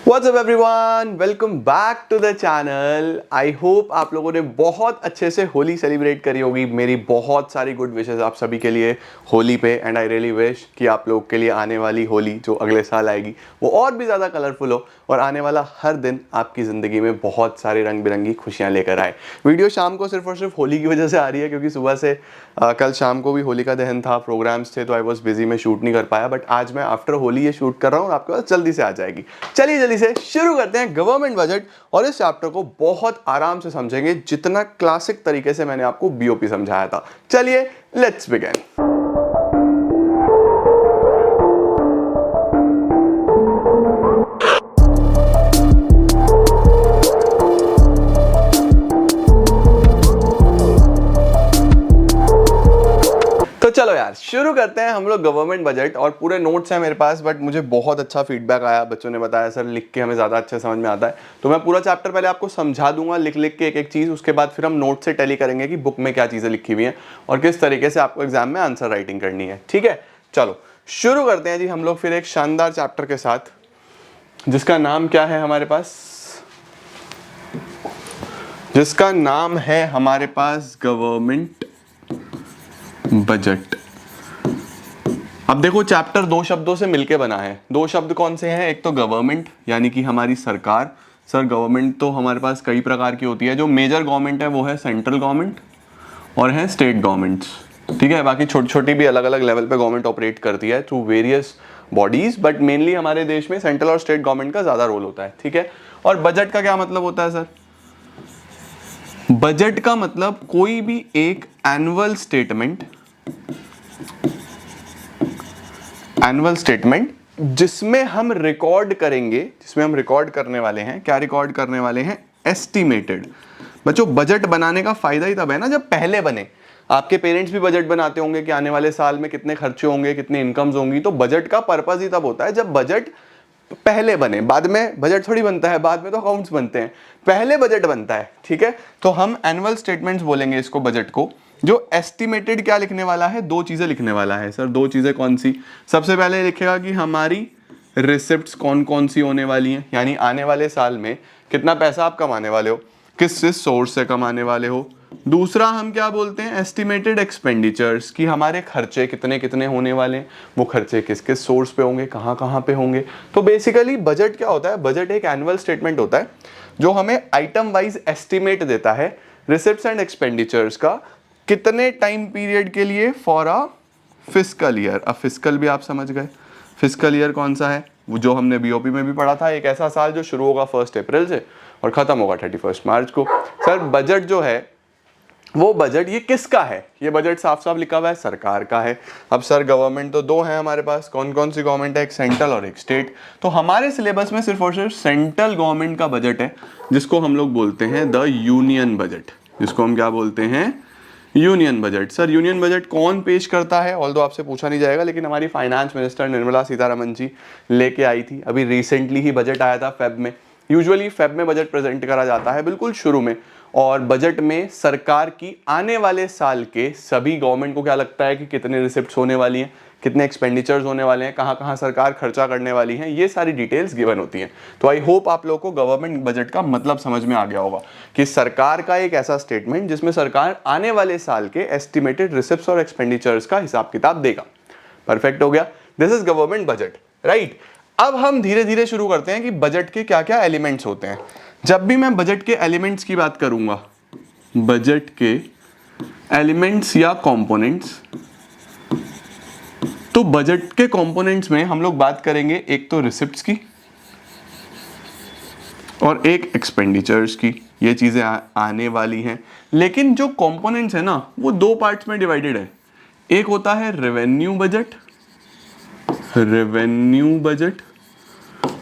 What's up everyone? Welcome back to the channel. I hope आप लोगों ने बहुत अच्छे से होली सेलिब्रेट करी होगी। मेरी बहुत सारी गुड विशेस आप सभी के लिए होली पे एंड आई रियली विश कि आप लोग के लिए आने वाली होली जो अगले साल आएगी वो और भी ज़्यादा कलरफुल हो और आने वाला हर दिन आपकी ज़िंदगी में बहुत सारी रंग बिरंगी खुशियाँ लेकर आए। वीडियो शाम को सिर्फ और सिर्फ होली की वजह से आ रही है क्योंकि सुबह से कल शाम को भी होलिका दहन था, प्रोग्राम्स थे, तो आई वॉज बिजी, में शूट नहीं कर पाया। बट आज मैं आफ्टर होली ये शूट कर रहा हूँ और आपके पास जल्दी से आ जाएगी। चलिए जल्दी से शुरू करते हैं गवर्नमेंट बजट और इस चैप्टर को बहुत आराम से समझेंगे जितना क्लासिक तरीके से मैंने आपको बीओपी समझाया था। चलिए लेट्स बिगिन। तो चलो यार शुरू करते हैं हम लोग गवर्नमेंट बजट। और पूरे नोट्स हैं मेरे पास, बट मुझे बहुत अच्छा फीडबैक आया, बच्चों ने बताया सर लिख के हमें ज़्यादा अच्छे समझ में आता है। तो मैं पूरा चैप्टर पहले आपको समझा दूंगा लिख लिख के एक एक चीज़, उसके बाद फिर हम नोट से टैली करेंगे कि बुक में क्या चीज़ें लिखी हुई हैं और किस तरीके से आपको एग्जाम में आंसर राइटिंग करनी है। ठीक है, चलो शुरू करते हैं जी हम लोग फिर एक शानदार चैप्टर के साथ, जिसका नाम क्या है हमारे पास, जिसका नाम है हमारे पास गवर्नमेंट बजट। अब देखो चैप्टर दो शब्दों से मिलके बना है। दो शब्द कौन से हैं? एक तो गवर्नमेंट यानी कि हमारी सरकार। सर गवर्नमेंट तो हमारे पास कई प्रकार की होती है। जो मेजर गवर्नमेंट है वो है सेंट्रल गवर्नमेंट और है स्टेट गवर्नमेंट्स। ठीक है, बाकी छोटी छोटी भी अलग अलग लेवल पे गवर्नमेंट ऑपरेट करती है through various bodies, but mainly हमारे देश में सेंट्रल और स्टेट गवर्नमेंट का ज्यादा रोल होता है। ठीक है, और बजट का क्या मतलब होता है सर? बजट का मतलब कोई भी एक एनुअल स्टेटमेंट जिसमें हम रिकॉर्ड करेंगे, जिसमें हम रिकॉर्ड करने वाले हैं, क्या रिकॉर्ड करने वाले हैं? एस्टिमेटेड। बच्चों बजट बनाने का फायदा ही तब है ना जब पहले बने। आपके पेरेंट्स भी बजट बनाते होंगे कि आने वाले साल में कितने खर्चे होंगे, कितने इनकम्स होंगी। तो बजट का पर्पस ही तब होता है जब बजट पहले बने। बाद में बजट थोड़ी बनता है, बाद में तो अकाउंट्स बनते हैं, पहले बजट बनता है। ठीक है, तो हम एनुअल स्टेटमेंट्स बोलेंगे इसको, बजट को। जो एस्टिमेटेड क्या लिखने वाला है? दो चीजें लिखने वाला है सर। दो चीजें कौन सी? सबसे पहले लिखेगा कि हमारी रिसिप्ट्स कौन कौन सी होने वाली हैं, यानी आने वाले साल में कितना पैसा आप कमाने वाले हो, किस सोर्स से कमाने वाले हो। दूसरा हम क्या बोलते हैं? एस्टिमेटेड एक्सपेंडिचर्स, कि हमारे खर्चे कितने कितने होने वाले हैं, वो खर्चे किस किस सोर्स पे होंगे, कहाँ कहाँ पे होंगे। तो बेसिकली बजट क्या होता है? बजट एक एनुअल स्टेटमेंट होता है जो हमें आइटम वाइज एस्टिमेट देता है रिसिप्ट्स एंड एक्सपेंडिचर्स का, कितने टाइम पीरियड के लिए, फॉर अ फिस्कल ईयर। अब फिस्कल भी आप समझ गए, फिस्कल ईयर कौन सा है? वो जो हमने बीओपी में भी पढ़ा था, एक ऐसा साल जो शुरू होगा 1 अप्रैल से और खत्म होगा 31 मार्च को। सर बजट जो है वो बजट ये किसका है? ये बजट साफ साफ लिखा हुआ है सरकार का है। अब सर गवर्नमेंट तो दो है हमारे पास, कौन कौन सी गवर्नमेंट है? एक सेंट्रल और एक स्टेट। तो हमारे सिलेबस में सिर्फ और सिर्फ सेंट्रल गवर्नमेंट का बजट है, जिसको हम लोग बोलते हैं द यूनियन बजट। जिसको हम क्या बोलते हैं? Union budget. Sir union budget कौन पेश करता है? ऑल्दो आपसे पूछा नहीं जाएगा, लेकिन हमारी फाइनेंस मिनिस्टर निर्मला सीतारमण जी लेके आई थी। अभी रिसेंटली ही बजट आया था फेब में। यूजुअली फेब में बजट प्रेजेंट करा जाता है बिल्कुल शुरू में, और बजट में सरकार की आने वाले साल के सभी गवर्नमेंट को क्या लगता है कि कितने रिसिप्ट्स होने वाली हैं, कितने एक्सपेंडिचर्स होने वाले हैं, कहाँ कहाँ सरकार खर्चा करने वाली है, ये सारी डिटेल्स गिवन होती हैं। तो आई होप आप लोगों को गवर्नमेंट बजट का मतलब समझ में आ गया होगा कि सरकार का एक ऐसा स्टेटमेंट जिसमें सरकार आने वाले साल के एस्टिमेटेड रिसिप्ट्स और एक्सपेंडिचर्स का हिसाब किताब देगा। परफेक्ट हो गया, this is government budget, right. अब हम धीरे धीरे शुरू करते हैं कि बजट के क्या क्या एलिमेंट्स होते हैं। जब भी मैं बजट के एलिमेंट्स की बात करूंगा, बजट के एलिमेंट्स या कंपोनेंट्स, तो बजट के कंपोनेंट्स में हम लोग बात करेंगे एक तो रिसिप्ट्स की और एक एक्सपेंडिचर्स की। ये चीजें आने वाली हैं, लेकिन जो कंपोनेंट्स है ना वो दो पार्ट्स में डिवाइडेड है। एक होता है रेवेन्यू बजट,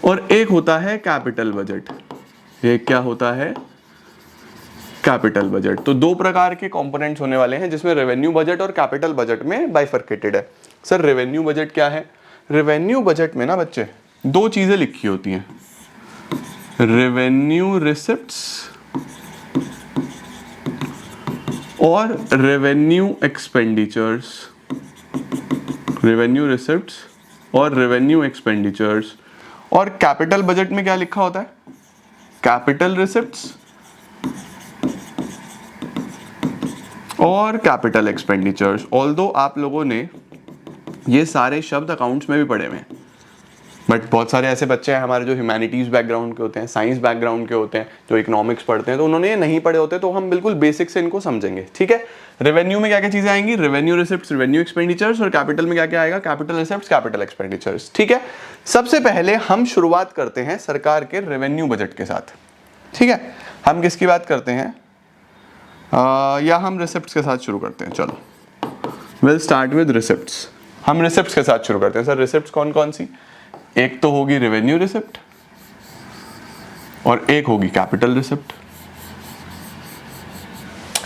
और एक होता है कैपिटल बजट। ये क्या होता है? Capital budget. तो दो प्रकार के कंपोनेंट्स होने वाले हैं, जिसमें रेवेन्यू बजट और कैपिटल बजट में बाइफरकेटेड है। सर रेवेन्यू बजट क्या है? रेवेन्यू बजट में ना बच्चे दो चीजें लिखी होती हैं, रेवेन्यू रिसिप्ट्स और रेवेन्यू एक्सपेंडिचर्स। रेवेन्यू रिसिप्ट्स और रेवेन्यू एक्सपेंडिचर्स। और कैपिटल बजट में क्या लिखा होता है? कैपिटल रिसिप्ट्स और कैपिटल एक्सपेंडिचर्स। ऑल्दो आप लोगों ने ये सारे शब्द अकाउंट्स में भी पढ़े हुए हैं, बट बहुत सारे ऐसे बच्चे हैं हमारे जो ह्यूमैनिटीज बैकग्राउंड के होते हैं, साइंस बैकग्राउंड के होते हैं, जो इकोनॉमिक्स पढ़ते हैं, तो उन्होंने ये नहीं पढ़े होते, तो हम बिल्कुल बेसिक से इनको समझेंगे। ठीक है, रेवेन्यू में क्या क्या चीजें आएंगी? रेवेन्यू रिसिप्ट्स, रेवेन्यू एक्सपेंडिचर्स, और कैपिटल में क्या क्या आएगा? Capital receipts, capital expenditures. ठीक है, सबसे पहले हम शुरुआत करते हैं सरकार के रेवेन्यू बजट के साथ। ठीक है, हम किसकी बात करते हैं? या हम रिसिप्ट्स के साथ शुरू करते हैं? चलो, विल स्टार्ट विद रिसिप्ट्स। हम रिसिप्ट्स के साथ शुरू करते हैं। सर रिसिप्ट्स कौन कौन सी? एक तो होगी रेवेन्यू रिसिप्ट और एक होगी कैपिटल रिसिप्ट,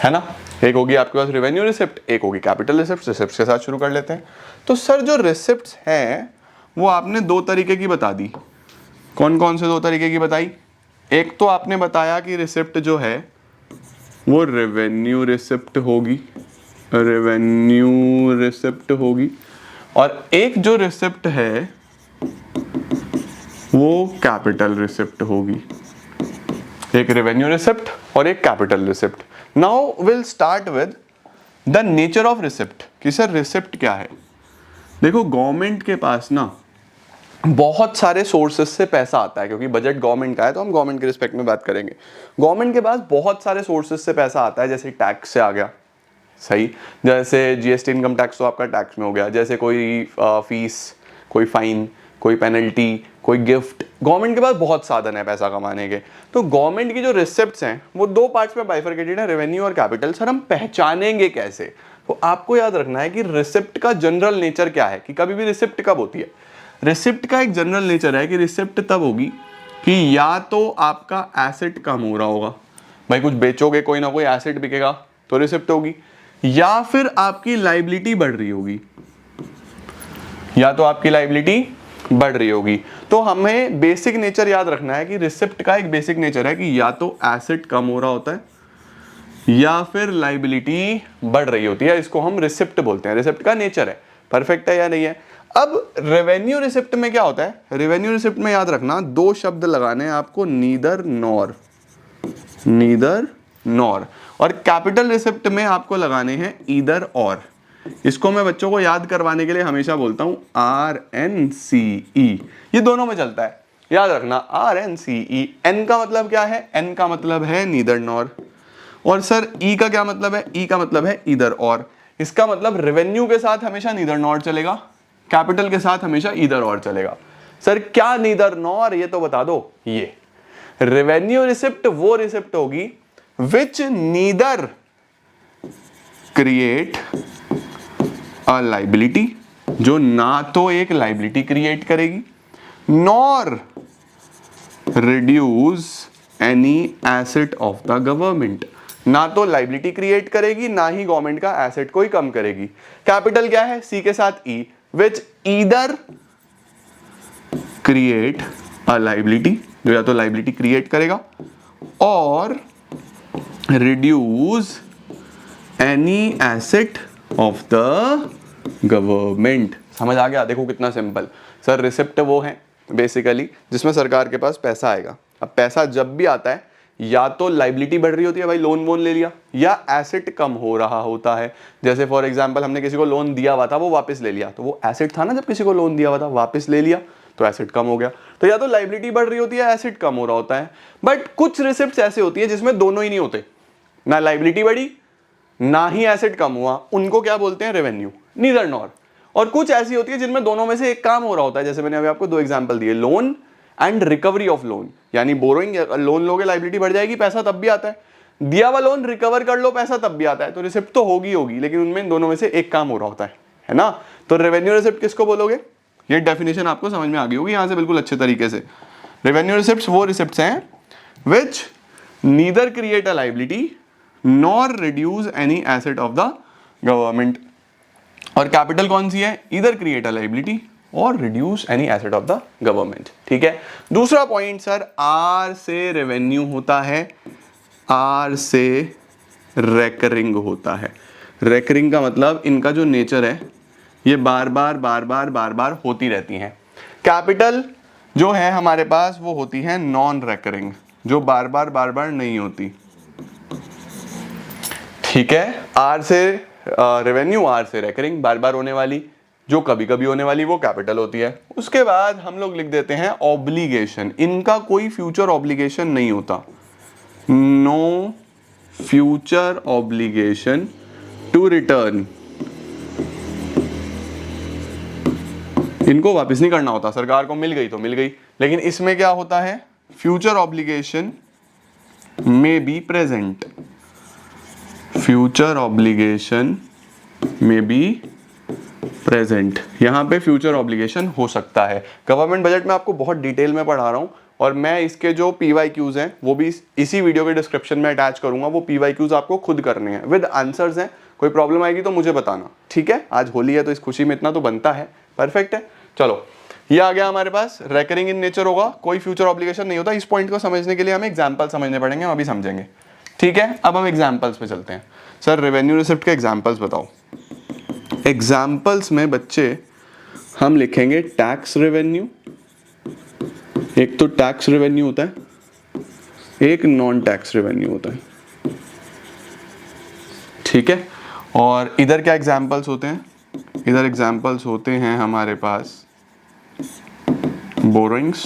है ना? एक होगी आपके पास रेवेन्यू रिसिप्ट, एक होगी कैपिटल रिसिप्ट। रिसिप्ट्स के साथ शुरू कर लेते हैं। तो सर जो रिसिप्ट्स हैं वो आपने दो तरीके की बता दी। कौन कौन से दो तरीके की बताई? एक तो आपने बताया कि रिसिप्ट जो है वो रेवेन्यू रिसिप्ट होगी, रेवेन्यू रिसिप्ट होगी, और एक जो रिसिप्ट है वो कैपिटल रिसिप्ट होगी। एक रेवेन्यू रिसिप्ट और एक capital receipt. Now will start with the nature of receipt, कि सर रिसिप्ट क्या है। देखो, गवर्नमेंट के पास ना बहुत सारे सोर्सेस से पैसा आता है, क्योंकि बजट गवर्नमेंट का है तो हम गवर्नमेंट के रिस्पेक्ट में बात करेंगे। गवर्नमेंट के पास बहुत सारे सोर्सेस से पैसा आता है, जैसे टैक्स से आ गया, सही, जैसे जीएसटी इनकम टैक्स तो आपका टैक्स में हो गया, जैसे कोई फीस, कोई फाइन, कोई पेनल्टी, कोई गिफ्ट। गवर्नमेंट के पास बहुत साधन है पैसा कमाने के। तो गवर्नमेंट की जो रिसिप्ट्स हैं वो दो पार्ट्स में बाइफरकेटेड है, रेवेन्यू और कैपिटल। सर हम पहचानेंगे कैसे? तो आपको याद रखना है कि रिसिप्ट का जनरल नेचर क्या है, कि कभी भी रिसिप्ट कब होती है। रिसिप्ट का एक जनरल नेचर है कि रिसिप्ट तब होगी कि या तो आपका एसेट कम हो रहा होगा, भाई कुछ बेचोगे, कोई ना कोई एसेट बिकेगा तो रिसिप्ट होगी, या फिर आपकी लायबिलिटी बढ़ रही होगी, या तो आपकी लायबिलिटी बढ़ रही होगी। तो हमें बेसिक नेचर याद रखना है कि रिसिप्ट का एक बेसिक नेचर है कि या तो एसेट कम हो रहा होता है या फिर लायबिलिटी बढ़ रही होती है। इसको हम रिसिप्ट बोलते हैं। रिसिप्ट का नेचर है। परफेक्ट है या नहीं है? अब रेवेन्यू रिसिप्ट में क्या होता है? रेवेन्यू रिसिप्ट में याद रखना दो शब्द लगाने हैं आपको, नीदर नॉर, नीदर नॉर। और कैपिटल रिसिप्ट में आपको लगाने हैं ईदर और। इसको मैं बच्चों को याद करवाने के लिए हमेशा बोलता हूं RNCE, ये दोनों में चलता है, याद रखना RNCE। N का मतलब क्या है? N का मतलब है नीदर नॉर। और सर E का क्या मतलब है? E का मतलब है ईदर और। इसका मतलब रेवेन्यू के साथ हमेशा नीदर नॉर चलेगा, कैपिटल के साथ हमेशा ईदर और चलेगा। सर क्या नीदर नॉर, ये तो बता दो। ये रेवेन्यू रिसिप्ट वो रिसिप्ट होगी विच नीदर क्रिएट अ लायबिलिटी, जो ना तो एक लायबिलिटी क्रिएट करेगी, nor reduce any asset of the government, ना तो लायबिलिटी क्रिएट करेगी ना ही गवर्नमेंट का एसेट कोई कम करेगी। कैपिटल क्या है? सी के साथ ई, विच ईदर क्रिएट अ लायबिलिटी, जो या तो लायबिलिटी क्रिएट करेगा और reduce any asset of the government. समझ आ गया? देखो कितना सिंपल। सर रिसिप्ट वो है बेसिकली जिसमें सरकार के पास पैसा आएगा। अब पैसा जब भी आता है या तो लायबिलिटी बढ़ रही होती है, भाई लोन वोन ले लिया, या एसेट कम हो रहा होता है। जैसे फॉर एग्जांपल हमने किसी को लोन दिया हुआ था, वो वापस ले लिया, तो वो एसेट था ना, जब किसी को लोन दिया हुआ था वापस ले लिया तो एसेट कम हो गया। तो या तो लायबिलिटी बढ़ रही होती है, एसेट कम हो रहा होता है। बट कुछ रिसिप्ट्स ऐसे होती है जिसमें दोनों ही नहीं होते, ना लायबिलिटी बढ़ी ना ही एसेट कम हुआ, उनको क्या बोलते हैं? Revenue, neither nor. और कुछ ऐसी होती है जिनमें दोनों में से एक काम हो रहा होता है, जैसे मैंने अभी आपको दो एग्जांपल दिए, loan and recovery of loan. यानी बोरोइंग, लोन लोगे लायबिलिटी बढ़ जाएगी, पैसा तब भी आता है, दिया हुआ लोन रिकवर कर लो, पैसा तब भी आता है। तो रिसिप्ट तो होगी, लेकिन उनमें दोनों में से एक काम हो रहा होता है ना? तो रेवेन्यू रिसिप्ट किसको बोलोगे? ये डेफिनेशन आपको समझ में आ गई होगी यहां से बिल्कुल अच्छे तरीके से। रेवेन्यू रिसिप्ट्स वो रिसिप्ट्स हैं which neither create a liability nor reduce any asset of the government. और कैपिटल कौन सी है? Either create a liability or reduce any asset of the government. ठीक है। दूसरा पॉइंट सर, आर से रेवेन्यू होता है, आर से रेकरिंग होता है। रेकरिंग का मतलब इनका जो नेचर है ये बार बार होती रहती हैं। कैपिटल जो है हमारे पास वो होती है नॉन रेकरिंग, जो बार बार नहीं होती। ठीक है, आर से रेवेन्यू, आर से रेकरिंग, बार बार होने वाली, जो कभी कभी होने वाली वो कैपिटल होती है। उसके बाद हम लोग लिख देते हैं ऑब्लिगेशन, इनका कोई फ्यूचर ऑब्लिगेशन नहीं होता, no future obligation to return, इनको वापस नहीं करना होता, सरकार को मिल गई तो मिल गई। लेकिन इसमें क्या होता है, future obligation may be present, future obligation may be present, यहां पे फ्यूचर ऑब्लिगेशन हो सकता है। गवर्नमेंट बजट में आपको बहुत डिटेल में पढ़ा रहा हूं, और मैं इसके जो PYQs हैं वो भी इसी वीडियो के डिस्क्रिप्शन में अटैच करूंगा। वो PYQs आपको खुद करने हैं, विद आंसर्स हैं। कोई प्रॉब्लम आएगी तो मुझे बताना, ठीक है। आज होली है तो इस खुशी में इतना तो बनता है, परफेक्ट है। चलो, ये आ गया हमारे पास, रेकरिंग इन नेचर होगा, कोई फ्यूचर ऑब्लिगेशन नहीं होता। इस पॉइंट को समझने के लिए हमें एग्जाम्पल समझने पड़ेंगे, हम अभी समझेंगे, ठीक है। अब हम एग्जाम्पल्स पे चलते हैं। सर रेवेन्यू रिसिप्ट के एग्जाम्पल्स बताओ। एग्जाम्पल्स में बच्चे हम लिखेंगे टैक्स रेवेन्यू, एक तो टैक्स रेवेन्यू होता है, एक नॉन टैक्स रेवेन्यू होता है, ठीक है। और इधर क्या एग्जाम्पल्स होते हैं, इधर एग्जाम्पल्स होते हैं हमारे पास borrowings,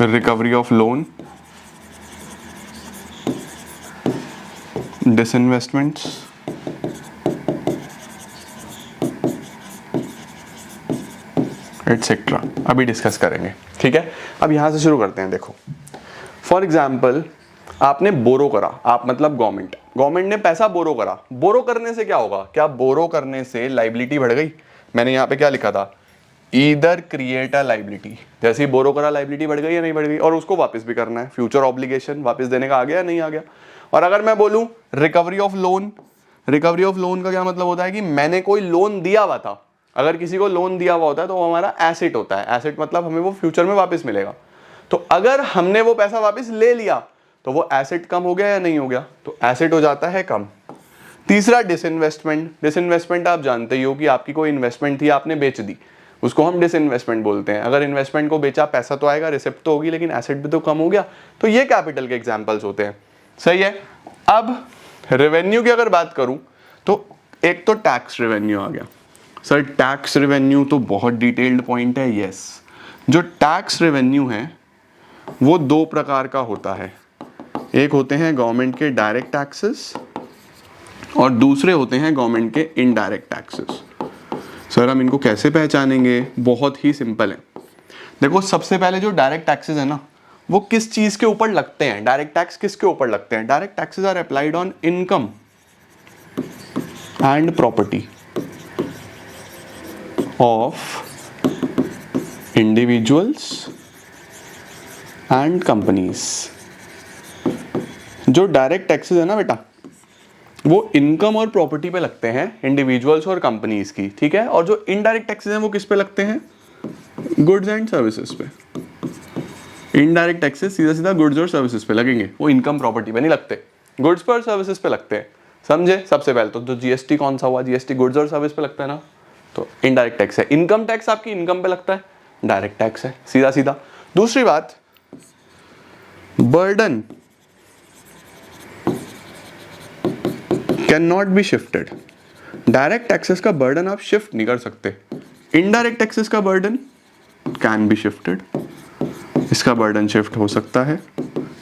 recovery of loan, disinvestments, etcetera, अभी डिस्कस करेंगे, ठीक है। अब यहां से शुरू करते हैं। देखो, फॉर एग्जाम्पल आपने बोरो करा, आप मतलब गवर्नमेंट ने पैसा बोरो करा। बोरो करने से क्या होगा, क्या बोरो करने से लाइबिलिटी बढ़ गई? मैंने यहाँ पे क्या लिखा था, ईदर क्रिएट अ लाइबिलिटी, जैसे ही बोरो करा लाइबिलिटी बढ़ गई या नहीं बढ़ गई, और उसको वापस भी करना है, फ्यूचर ऑब्लिगेशन वापस देने का आ गया या नहीं आ गया। और अगर मैं बोलूं recovery of loan, recovery of loan का क्या मतलब होता है कि मैंने कोई लोन दिया हुआ था, अगर किसी को लोन दिया हुआ होता है तो वो हमारा एसेट होता है, एसेट मतलब हमें वो फ्यूचर में वापस मिलेगा। तो अगर हमने वो पैसा वापस ले लिया तो वो एसेट कम हो गया या नहीं हो गया, तो एसेट हो जाता है कम। तीसरा डिसइन्वेस्टमेंट, डिसइन्वेस्टमेंट आप जानते ही हो कि आपकी कोई इन्वेस्टमेंट थी आपने बेच दी, उसको हम डिसइन्वेस्टमेंट बोलते हैं। अगर इन्वेस्टमेंट को बेचा, पैसा तो आएगा, रिसिप्ट तो होगी, लेकिन एसेट भी तो कम हो गया। तो ये कैपिटल के एग्जांपल्स होते हैं, सही है। अब रेवेन्यू की अगर बात करूं तो एक तो टैक्स रेवेन्यू आ गया। सर टैक्स रेवेन्यू तो बहुत डिटेल्ड पॉइंट है, यस। जो टैक्स रेवेन्यू है वो दो प्रकार का होता है, एक होते हैं गवर्नमेंट के डायरेक्ट टैक्सेस और दूसरे होते हैं गवर्नमेंट के इनडायरेक्ट टैक्सेस। सर हम इनको कैसे पहचानेंगे? बहुत ही सिंपल है। देखो, सबसे पहले जो डायरेक्ट टैक्सेस है ना, वो किस चीज के ऊपर लगते हैं? डायरेक्ट टैक्स किसके ऊपर लगते हैं? Direct taxes are applied on income and property of individuals and companies. जो डायरेक्ट टैक्सेस है ना बेटा, वो इनकम और प्रॉपर्टी पे लगते हैं, इंडिविजुअल्स और कंपनीज की, ठीक है। और जो इनडायरेक्ट टैक्सेस हैं वो किस पे लगते हैं? गुड्स एंड सर्विसेज पे। इनडायरेक्ट टैक्सेस सीधा सीधा गुड्स और सर्विसेज पे लगेंगे, वो इनकम प्रॉपर्टी पे नहीं लगते, गुड्स पर सर्विसेज पे लगते हैं, समझे। सबसे पहले तो जीएसटी कौन सा हुआ, जीएसटी गुड्स और सर्विस पे लगता है ना, तो इनडायरेक्ट टैक्स है। इनकम टैक्स आपकी इनकम पे लगता है, डायरेक्ट टैक्स है, सीधा सीधा। दूसरी बात, burden can not be shifted. Direct taxes का बर्डन आप शिफ्ट नहीं कर सकते, इनडायरेक्ट टैक्सेस का बर्डन कैन बी शिफ्टेड, इसका बर्डन शिफ्ट हो सकता है।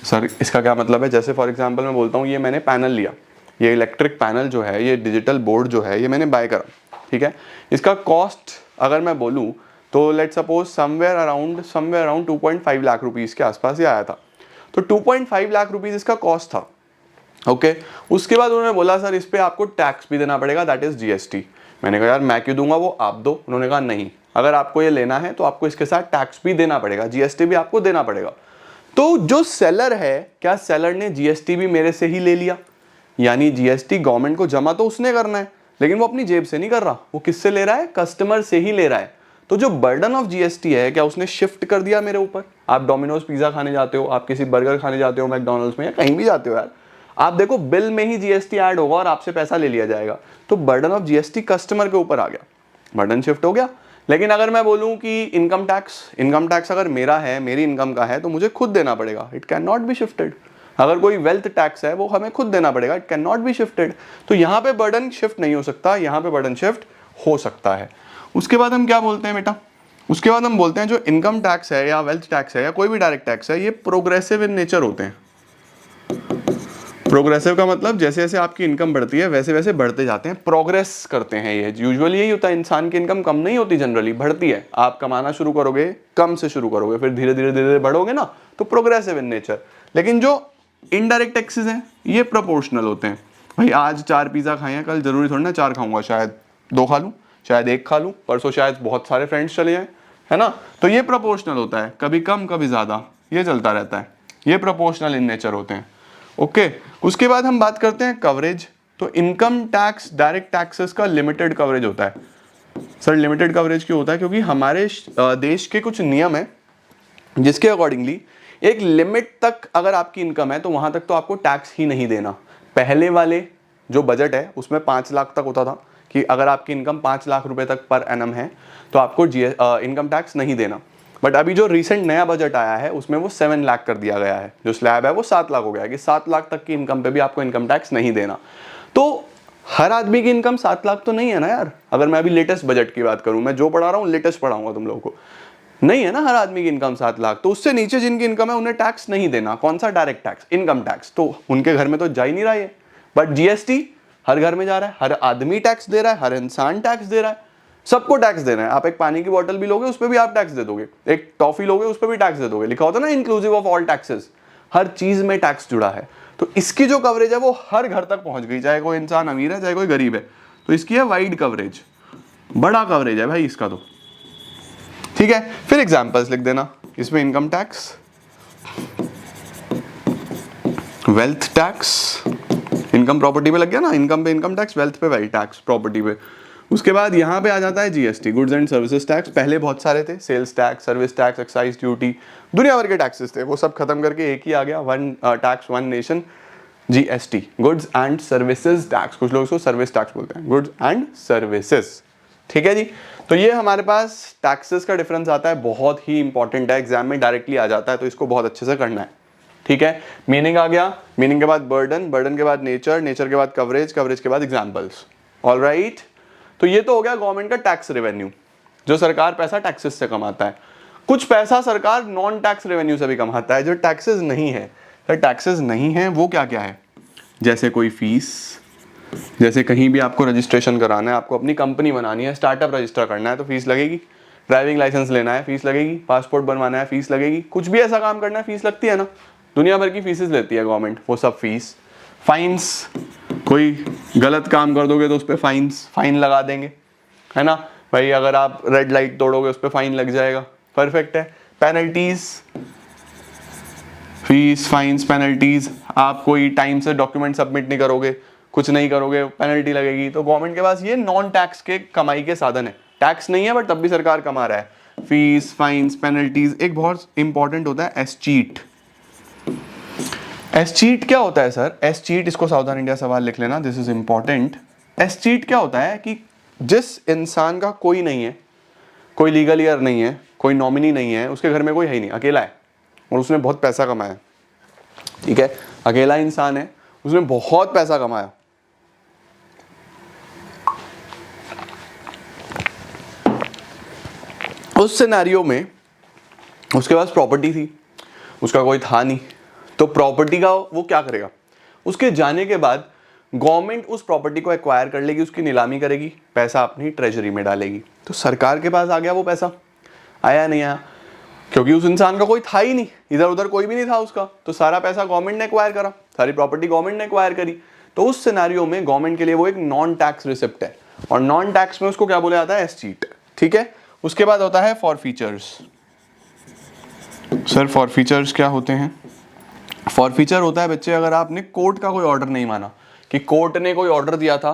सर इसका क्या मतलब है? जैसे फॉर एग्जांपल मैं बोलता हूँ, ये मैंने पैनल लिया, ये इलेक्ट्रिक पैनल जो है, ये डिजिटल बोर्ड जो है, ये मैंने बाय करा, ठीक है। इसका कॉस्ट अगर मैं बोलूँ तो let suppose somewhere around 2.5 lakh rupees के आसपास ये आया था। तो 2.5 लाख रुपीज़ इसका कॉस्ट था, ओके। उसके बाद उन्होंने बोला सर इस पे आपको टैक्स भी देना पड़ेगा, दैट इज जीएसटी। मैंने कहा यार मैं क्यों दूंगा, वो आप दो। उन्होंने कहा नहीं, अगर आपको ये लेना है तो आपको इसके साथ टैक्स भी देना पड़ेगा, जीएसटी भी आपको देना पड़ेगा। तो जो सेलर है, क्या सेलर ने जीएसटी भी मेरे से ही ले लिया? यानी जीएसटी गवर्नमेंट को जमा तो उसने करना है, लेकिन वो अपनी जेब से नहीं कर रहा, वो किससे ले रहा है? कस्टमर से ही ले रहा है। तो जो बर्डन ऑफ जीएसटी है, क्या उसने शिफ्ट कर दिया मेरे ऊपर? आप डोमिनोज पिज्जा खाने जाते हो, आप किसी बर्गर खाने जाते हो मैकडॉनल्ड्स में, या कहीं भी जाते हो यार, आप देखो बिल में ही जीएसटी ऐड होगा और आपसे पैसा ले लिया जाएगा। तो बर्डन ऑफ जीएसटी कस्टमर के ऊपर आ गया, बर्डन शिफ्ट हो गया। लेकिन अगर मैं बोलूं कि इनकम टैक्स अगर मेरा है, मेरी इनकम का है, तो मुझे खुद देना पड़ेगा, it can not be shifted. अगर कोई वेल्थ टैक्स है वो हमें खुद देना पड़ेगा, it can not be shifted. तो यहाँ पे बर्डन शिफ्ट नहीं हो सकता, यहाँ पे बर्डन शिफ्ट हो सकता है। उसके बाद हम क्या बोलते हैं बेटा, उसके बाद हम बोलते हैं जो इनकम टैक्स है या वेल्थ टैक्स है या कोई भी डायरेक्ट टैक्स है, ये प्रोग्रेसिव इन नेचर होते हैं। प्रोग्रेसिव का मतलब जैसे जैसे आपकी इनकम बढ़ती है वैसे वैसे बढ़ते जाते हैं, प्रोग्रेस करते हैं। ये यूजुअली यही होता है, इंसान की इनकम कम नहीं होती, जनरली बढ़ती है। आप कमाना शुरू करोगे, कम से शुरू करोगे, फिर धीरे धीरे धीरे बढ़ोगे ना, तो प्रोग्रेसिव इन नेचर। लेकिन जो इनडायरेक्ट टैक्सेस हैं ये प्रोपोर्शनल होते हैं। भाई आज 4 पिज़्ज़ा खाए हैं, कल जरूरी थोड़ी ना 4 खाऊंगा, शायद 2 खा लूँ, शायद 1 खा लूँ, परसों शायद बहुत सारे फ्रेंड्स चले जाएं, है ना। तो ये प्रोपोर्शनल होता है, कभी कम कभी ज़्यादा, ये चलता रहता है। ये प्रोपोर्शनल इन नेचर होते हैं। ओके उसके बाद हम बात करते हैं कवरेज। तो इनकम टैक्स डायरेक्ट टैक्सेस का लिमिटेड कवरेज होता है। सर लिमिटेड कवरेज क्यों होता है? क्योंकि हमारे देश के कुछ नियम है जिसके अकॉर्डिंगली एक लिमिट तक अगर आपकी इनकम है तो वहां तक तो आपको टैक्स ही नहीं देना। पहले वाले जो बजट है उसमें 5 लाख तक होता था कि अगर आपकी इनकम 5 लाख रुपए तक पर एनम है तो आपको इनकम टैक्स नहीं देना। बट अभी जो रिसेंट नया बजट आया है उसमें वो 7 लाख कर दिया गया है, जो स्लैब है वो 7 लाख हो गया है कि 7 लाख तक की इनकम पे भी आपको इनकम टैक्स नहीं देना। तो हर आदमी की इनकम 7 लाख तो नहीं है ना यार। अगर मैं अभी लेटेस्ट बजट की बात करूं, मैं जो पढ़ा रहा हूँ लेटेस्ट पढ़ाऊंगा तुम लोगों को, नहीं है ना हर आदमी की इनकम 7 लाख। तो उससे नीचे जिनकी इनकम है उन्हें टैक्स नहीं देना। कौन सा? Direct tax, income tax. तो उनके घर में तो जा ही नहीं रहा है, बट जीएसटी हर घर में जा रहा है, हर आदमी टैक्स दे रहा है, हर इंसान टैक्स दे रहा है, सबको टैक्स देना है। आप एक पानी की बोतल भी लोगे उस पर भी आप टैक्स दे दोगे, एक टॉफी लोगे उस पर भी टैक्स दे दोगे। लिखा होता है ना इंक्लूसिव ऑफ ऑल टैक्सेस, हर चीज में टैक्स जुड़ा है। तो इसकी जो कवरेज है वो हर घर तक पहुंच गई, चाहे कोई इंसान अमीर है चाहे कोई गरीब है। तो इसकी है वाइड कवरेज, बड़ा कवरेज है भाई इसका तो, ठीक है। फिर एग्जांपल्स लिख देना इसमें, income tax, wealth tax, income property पे लग गया ना, इनकम पे इनकम टैक्स, वेल्थ पे वेल्थ टैक्स, प्रॉपर्टी पे। उसके बाद यहाँ पे आ जाता है GST, goods and services tax. पहले बहुत सारे थे, sales tax, service tax, excise duty, दुनिया भर के टैक्सेस थे, वो सब खत्म करके एक ही आ गया, one tax one nation, GST, goods and services tax. कुछ लोग इसको सर्विस टैक्स बोलते हैं, गुड्स एंड सर्विसेज, ठीक है जी। तो ये हमारे पास टैक्सेस का डिफरेंस आता है, बहुत ही इंपॉर्टेंट है, एग्जाम में डायरेक्टली आ जाता है, तो इसको बहुत अच्छे से करना है, ठीक है। मीनिंग आ गया, मीनिंग के बाद बर्डन, बर्डन के बाद नेचर, नेचर के बाद कवरेज, कवरेज के बाद एग्जाम्पल्स। ऑल राइट, तो ये तो हो गया गवर्नमेंट का टैक्स रेवेन्यू, जो सरकार पैसा टैक्सेस से कमाता है। कुछ पैसा सरकार नॉन टैक्स रेवेन्यू से भी कमाता है, जो टैक्सेस नहीं है। सर टैक्सेस नहीं है वो क्या क्या है? जैसे कोई फीस, जैसे कहीं भी आपको रजिस्ट्रेशन कराना है, आपको अपनी कंपनी बनानी है, स्टार्टअप रजिस्टर करना है तो फीस लगेगी, ड्राइविंग लाइसेंस लेना है फीस लगेगी, पासपोर्ट बनवाना है फीस लगेगी, कुछ भी ऐसा काम करना है फीस लगती है ना। दुनिया भर की फीसेस लेती है गवर्नमेंट, वो सब फीस। फाइन्स, कोई गलत काम कर दोगे तो उस पर फाइन लगा देंगे, है ना भाई। अगर आप रेड लाइट तोड़ोगे उस पर फाइन लग जाएगा, परफेक्ट है। पेनल्टीज, फीस, फाइन्स, पेनल्टीज, आप कोई टाइम से डॉक्यूमेंट सबमिट नहीं करोगे, कुछ नहीं करोगे, पेनल्टी लगेगी। तो गवर्नमेंट के पास ये नॉन टैक्स के कमाई के साधन है, टैक्स नहीं है बट तब भी सरकार कमा रहा है। Fees, fines, penalties. एक बहुत इंपॉर्टेंट होता है एस्चीट। एस्चीट क्या होता है सर? एस्चीट, इसको सावधान इंडिया सवाल लिख लेना, दिस इज इंपॉर्टेंट। एस्चीट क्या होता है कि जिस इंसान का कोई नहीं है, कोई लीगल ईयर नहीं है, कोई नॉमिनी नहीं है, उसके घर में कोई है ही नहीं, अकेला है और उसने बहुत पैसा कमाया, ठीक है, अकेला इंसान है, उसने बहुत पैसा कमाया, उस सिनेरियो में उसके पास प्रॉपर्टी थी, उसका कोई था नहीं, तो प्रॉपर्टी का वो क्या करेगा? उसके जाने के बाद गवर्नमेंट उस प्रॉपर्टी को एक्वायर कर लेगी, उसकी नीलामी करेगी, पैसा अपनी ट्रेजरी में डालेगी। तो सरकार के पास आ गया वो पैसा, आया नहीं आया? क्योंकि उस इंसान का कोई था ही नहीं, इधर उधर कोई भी नहीं था उसका, तो सारा पैसा गवर्नमेंट ने एक्वायर करा, सारी प्रॉपर्टी गवर्नमेंट ने एक्वायर करी। तो उस सिनेरियो में गवर्नमेंट के लिए वो एक नॉन टैक्स रिसिप्ट है, और नॉन टैक्स में उसको क्या बोला जाता है? एस्चीट, ठीक है। उसके बाद होता है फॉरफीचर्स। सर फॉरफीचर्स क्या होते हैं? फॉरफीचर होता है बच्चे, अगर आपने कोर्ट का कोई ऑर्डर नहीं माना, कि कोर्ट ने कोई ऑर्डर दिया था,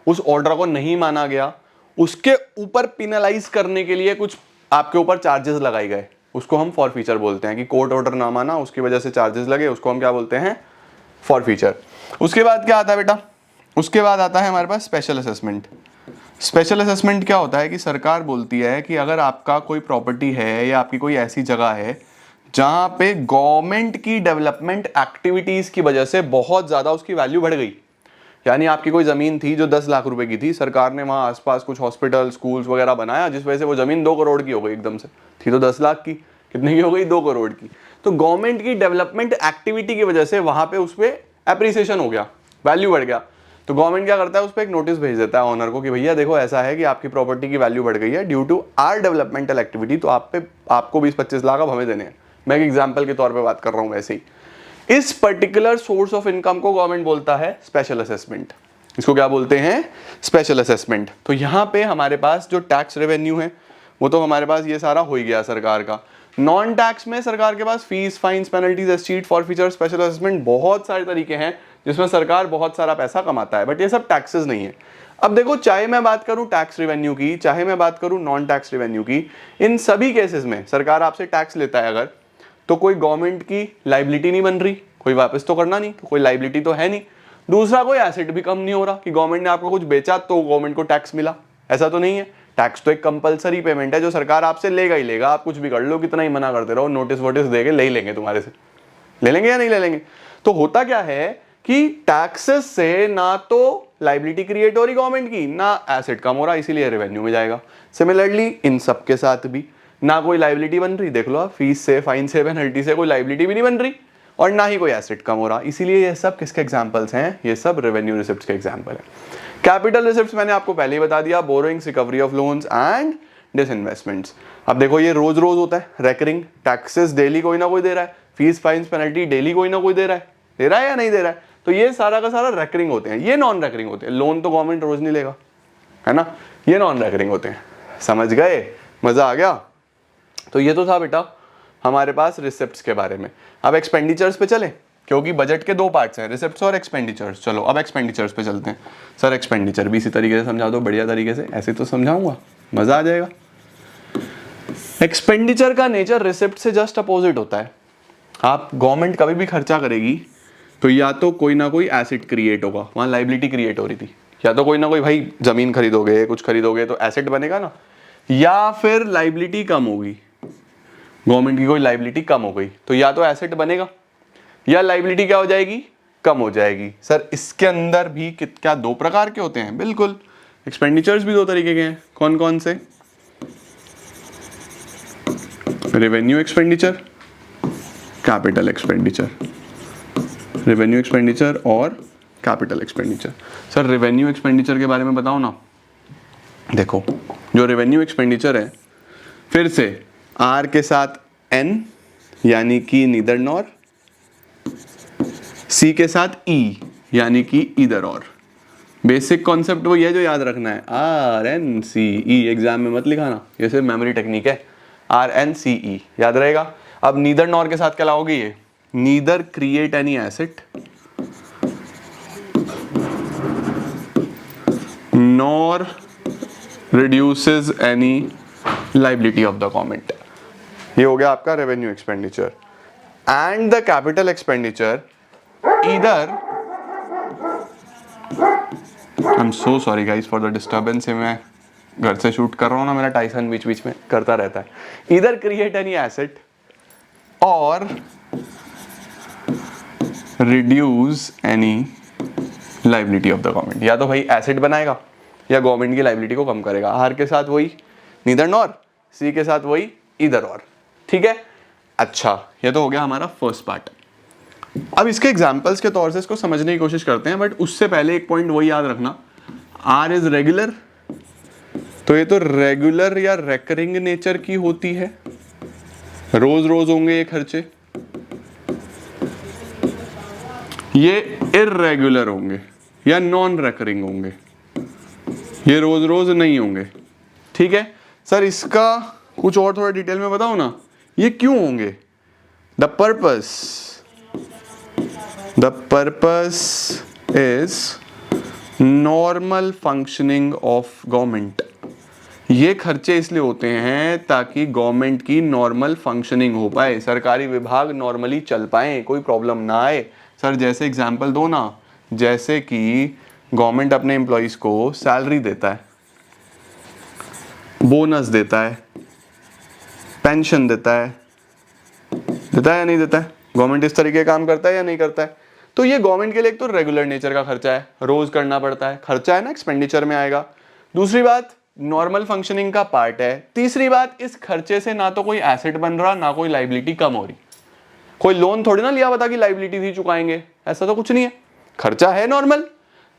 उस ऑर्डर को नहीं माना गया, उसके ऊपर पिनलाइज करने के लिए कुछ आपके ऊपर चार्जेस लगाए गए, उसको हम फॉरफीचर बोलते हैं। कि कोर्ट ऑर्डर ना माना, उसकी वजह से चार्जेस लगे, उसको हम क्या बोलते हैं? फॉरफीचर। उसके बाद क्या आता है बेटा? उसके बाद आता है हमारे पास स्पेशल असेसमेंट। स्पेशल असेसमेंट क्या होता है कि सरकार बोलती है कि अगर आपका कोई प्रॉपर्टी है या आपकी कोई ऐसी जगह है जहां पे गवर्नमेंट की डेवलपमेंट एक्टिविटीज की वजह से बहुत ज्यादा उसकी वैल्यू बढ़ गई, यानी आपकी कोई जमीन थी जो 10 लाख रुपए की थी, सरकार ने वहां आसपास कुछ हॉस्पिटल स्कूल्स वगैरह बनाया जिस वजह से वो जमीन 2 करोड़ की हो गई एकदम से, थी तो 10 लाख की, कितने की हो गई 2 करोड़ की। तो गवर्नमेंट की डेवलपमेंट एक्टिविटी की वजह से वहां पे उस पर एप्रिसिएशन हो गया, वैल्यू बढ़ गया। तो गवर्नमेंट क्या करता है, उस पर एक नोटिस भेज देता है ऑनर को कि भैया देखो ऐसा है कि आपकी प्रॉपर्टी की वैल्यू बढ़ गई है due to our developmental activity, तो आपको 20-25 लाख अब हमें देने हैं। मैं एक एग्जाम्पल के तौर पर बात कर रहा हूं वैसे ही। इस पर्टिकुलर सोर्स ऑफ इनकम को गवर्नमेंट बोलता है स्पेशल असेसमेंट। इसको क्या बोलते हैं, स्पेशल असेसमेंट। तो यहां पे हमारे पास जो टैक्स रेवेन्यू है वो तो हमारे पास ये सारा हो ही गया सरकार का। नॉन टैक्स में सरकार के पास fees, fines, penalties, escheat, forfeiture, special assessment, बहुत सारे तरीके हैं जिसमें सरकार बहुत सारा पैसा कमाता है, बट ये सब टैक्सेस नहीं है। अब देखो, चाहे मैं बात करूं टैक्स रेवेन्यू की, चाहे मैं बात करूं नॉन टैक्स रेवेन्यू की, इन सभी केसेस में सरकार आपसे टैक्स लेता है अगर, तो कोई गवर्नमेंट की लाइबिलिटी नहीं बन रही, कोई वापस तो करना नहीं, तो कोई लाइबिलिटी तो है नहीं। दूसरा, कोई एसेट भी कम नहीं हो रहा कि गवर्नमेंट ने आपको कुछ बेचा तो गवर्नमेंट को टैक्स मिला, ऐसा तो नहीं है। टैक्स तो एक कंपलसरी पेमेंट है जो सरकार आपसे लेगा ही लेगा, आप कुछ भी कर लो, कितना ही मना करते रहो, नोटिस वोटिस देके ले ही लेंगे तुम्हारे से, ले लेंगे या नहीं ले लेंगे। तो होता क्या है कि टैक्सेस से ना तो लाइबिलिटी क्रिएट हो रही गवर्नमेंट की, ना एसेट कम हो रहा, इसीलिए रेवेन्यू में जाएगा। सिमिलरली इन सब के साथ भी ना कोई लाइबिलिटी बन रही, देख लो आप, फीस से, फाइन से, पेनल्टी से कोई लाइबिलिटी भी नहीं बन रही, और ना ही कोई एसेट कम हो रहा, इसीलिए ये सब किसके एग्जांपल्स हैं, ये सब रेवेन्यू रिसिप्ट्स के एग्जांपल हैं। कैपिटल रिसिप्ट्स मैंने आपको पहले ही बता दिया, borrowings, recovery of loans and disinvestments. अब देखो ये रोज रोज होता है, रेकरिंग टैक्सेस डेली कोई ना कोई दे रहा है, फीस, फाइन्स, पेनल्टी डेली कोई ना कोई दे रहा है या नहीं दे रहा है, तो ये सारा का सारा रेकरिंग होते हैं। ये नॉन रेकरिंग होते हैं, लोन तो गवर्नमेंट रोज नहीं लेगा, है ना, ये नॉन रेकरिंग होते हैं। समझ गए, मजा आ गया। तो ये तो था बेटा हमारे पास रिसिप्ट्स के बारे में। अब एक्सपेंडिचर्स पे चले, क्योंकि बजट के दो पार्ट्स हैं, रिसिप्ट्स और एक्सपेंडिचर्स। चलो अब एक्सपेंडिचर्स पे चलते हैं। सर एक्सपेंडिचर भी इसी तरीके से समझा दो, बढ़िया तरीके से, ऐसे तो समझाऊंगा, मजा आ जाएगा। एक्सपेंडिचर का नेचर रिसिप्ट से जस्ट अपोजिट होता है। आप गवर्नमेंट कभी भी खर्चा करेगी तो या तो कोई ना कोई एसेट क्रिएट होगा, वहां लाइबिलिटी क्रिएट हो रही थी, या तो कोई ना कोई, भाई जमीन खरीदोगे, कुछ खरीदोगे तो एसेट बनेगा ना, या फिर लाइबिलिटी कम होगी, गवर्नमेंट की कोई लाइबिलिटी कम हो गई तो या तो एसेट बनेगा या लाइबिलिटी क्या हो जाएगी, कम हो जाएगी। सर इसके अंदर भी क्या दो प्रकार के होते हैं? बिल्कुल, एक्सपेंडिचर्स भी दो तरीके के हैं। कौन कौन से? Revenue expenditure, capital expenditure. Revenue expenditure और capital expenditure. Sir revenue expenditure के बारे में बताओ ना। देखो जो रेवेन्यू एक्सपेंडिचर है, फिर से आर के साथ एन यानी कि नीदर नॉर, सी के साथ ई यानी कि इधर और। बेसिक कॉन्सेप्ट वो ये जो याद रखना है, R N C E, exam में मत लिखाना, ये सिर्फ मेमोरी टेक्निक है, आर एन सी ई याद रहेगा। अब नीदर नॉर के साथ क्या लाओगे, ये neither create any asset nor reduces any liability of the government. ये हो गया आपका revenue expenditure. And the capital expenditure either, I am so sorry guys for the disturbance, मैं घर से शूट कर रहा हूँ ना, मेरा टाइसन बीच बीच में करता रहता है। Either create any asset or reduce any liability of the government. या तो भाई एसेट बनाएगा या गवर्नमेंट की लाइबिलिटी को कम करेगा। आर के साथ वही नीदर नॉर, सी के साथ वही इधर और। ठीक है, अच्छा ये तो हो गया हमारा फर्स्ट पार्ट। अब इसके एग्जांपल्स के तौर से इसको समझने की कोशिश करते हैं, बट उससे पहले एक पॉइंट वही याद रखना, आर इज रेगुलर, तो ये तो रेगुलर या रेकरिंग नेचर की होती है, रोज रोज होंगे ये खर्चे। ये इर्रेगुलर होंगे या नॉन रेकरिंग होंगे, ये रोज रोज नहीं होंगे। ठीक है सर, इसका कुछ और थोड़ा डिटेल में बताओ ना, ये क्यों होंगे? The purpose is normal functioning of government. ये खर्चे इसलिए होते हैं ताकि गवर्नमेंट की नॉर्मल फंक्शनिंग हो पाए, सरकारी विभाग नॉर्मली चल पाए, कोई प्रॉब्लम ना आए। सर जैसे एग्जांपल दो ना, जैसे कि गवर्नमेंट अपने एम्प्लॉइज को सैलरी देता है, बोनस देता है, पेंशन देता है या नहीं देता है? गवर्नमेंट इस तरीके का काम करता है या नहीं करता है? तो ये गवर्नमेंट के लिए एक तो रेगुलर नेचर का खर्चा है, रोज करना पड़ता है, खर्चा है ना, एक्सपेंडिचर में आएगा। दूसरी बात, नॉर्मल फंक्शनिंग का पार्ट है। तीसरी बात, इस खर्चे से ना तो कोई एसेट बन रहा, ना कोई लाइबिलिटी कम हो रही। कोई लोन थोड़ी ना लिया बता कि लाइबिलिटी थी चुकाएंगे, ऐसा तो कुछ नहीं है। खर्चा है नॉर्मल,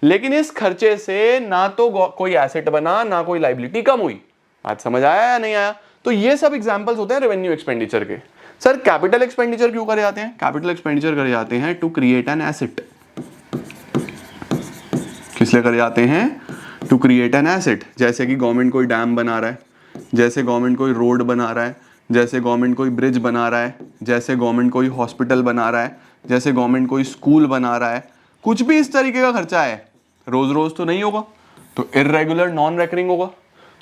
लेकिन इस खर्चे से ना तो कोई एसेट बना, ना कोई लाइबिलिटी कम हुई। आज समझ आया या नहीं आया? तो ये सब एग्जांपल्स होते हैं रेवेन्यू एक्सपेंडिचर के। सर कैपिटल एक्सपेंडिचर क्यों करे जाते हैं? कैपिटल एक्सपेंडिचर करे जाते हैं टू क्रिएट एन एसेट। किस लिए करे जाते हैं? To create an asset. जैसे कि गवर्नमेंट कोई डैम बना रहा है, जैसे गवर्नमेंट कोई रोड बना रहा है, जैसे गवर्नमेंट कोई ब्रिज बना रहा है, जैसे गवर्नमेंट कोई हॉस्पिटल बना रहा है, जैसे गवर्नमेंट कोई स्कूल बना रहा है, कुछ भी इस तरीके का खर्चा है, रोज रोज तो नहीं होगा, तो इर्रेगुलर नॉन रेकरिंग होगा।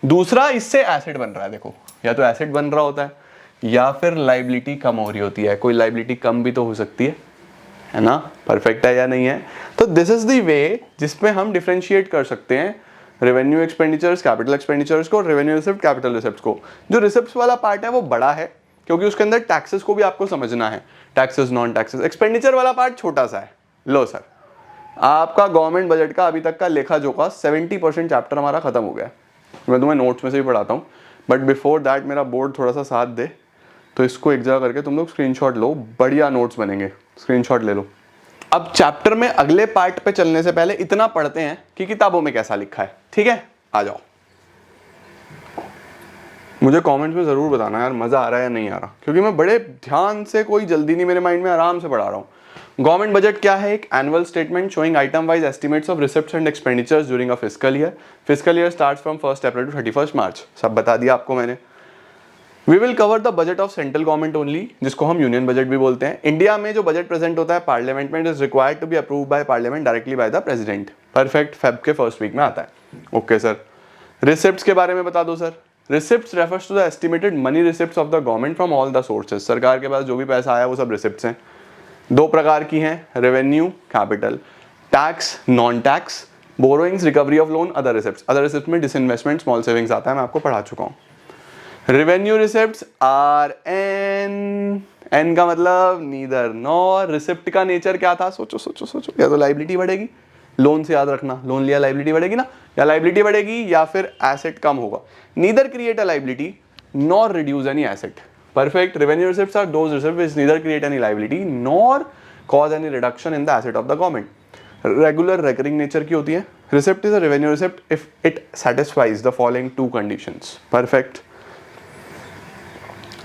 दूसरा, इससे एसेट बन रहा है। देखो, या तो एसेट बन रहा होता है या फिर लाइबिलिटी कम हो रही होती है। कोई लाइबिलिटी कम भी तो हो सकती है ना? परफेक्ट है या नहीं है? तो दिस इज द वे जिसमें हम डिफरेंशिएट कर सकते हैं रेवेन्यू एक्सपेंडिचर्स, कैपिटल एक्सपेंडिचर्स को, रेवेन्यू रिसिप्ट, कैपिटल रिसिप्ट्स को। जो रिसिप्ट्स वाला पार्ट है वो बड़ा है, क्योंकि उसके अंदर टैक्सेस को भी आपको समझना है, टैक्सेस, नॉन टैक्सेस। एक्सपेंडिचर वाला पार्ट छोटा सा है। लो सर, आपका गवर्नमेंट बजट का अभी तक का लेखा जोखा 70% चैप्टर हमारा खत्म हो गया है। मैं तुम्हें नोट्स में से भी पढ़ाता हूँ, बट बिफोर दैट मेरा बोर्ड थोड़ा सा साथ दे, तो इसको एक जगह करके तुम लोग स्क्रीनशॉट लो, बढ़िया नोट्स बनेंगे, स्क्रीनशॉट ले लो। अब चैप्टर में अगले पार्ट पे चलने से पहले इतना पढ़ते हैं कि किताबों में कैसा लिखा है। ठीक है, आ जाओ। मुझे कमेंट्स में जरूर बताना यार, मजा आ रहा है या नहीं आ रहा, क्योंकि मैं बड़े ध्यान से, कोई जल्दी नहीं, मेरे माइंड में आराम से पढ़ा रहा हूँ। गवर्नमेंट बजट क्या है? एक annual statement showing item wise estimates of receipts and expenditures during a fiscal year. Fiscal year starts from 1 April to 31 March. सब बता दिया आपको मैंने। We will cover the budget of central government only, जिसको हम यूनियन बजट भी बोलते हैं। इंडिया में जो बजट प्रेजेंट होता है पार्लियामेंट में, is required to be approve by parliament directly by the president. Perfect, Feb के फर्स्ट वीक में आता है। ओके सर, रिसिप्ट्स के बारे में बता दो sir. Receipts refers to the estimated money receipts of the government from all the sources. सरकार के पास जो भी पैसा आया वो सब रिसिप्ट्स हैं। दो प्रकार की हैं, revenue, capital, tax, non tax, borrowings, recovery of loan, other receipts. Other receipt में डिसइन्वेस्टमेंट, स्मॉल सेविंग्स आता है, मैं आपको पढ़ा चुका हूँ। रेवेन्यू रिसिप्ट्स आर एन का मतलब नीदर नॉर। रिसिप्ट का नेचर क्या था? सोचो सोचो सोचो। या तो लाइबिलिटी बढ़ेगी, लोन से याद रखना, लोन लिया लाइबिलिटी बढ़ेगी ना, या लाइबिलिटी बढ़ेगी या फिर एसेट कम होगा। Neither create a liability nor reduce any asset. Perfect. Revenue receipts are those receipts which neither create any liability nor cause any reduction in the asset of the government. Regular recurring nature की होती है। Receipt is a revenue receipt if it satisfies the following two conditions. Perfect.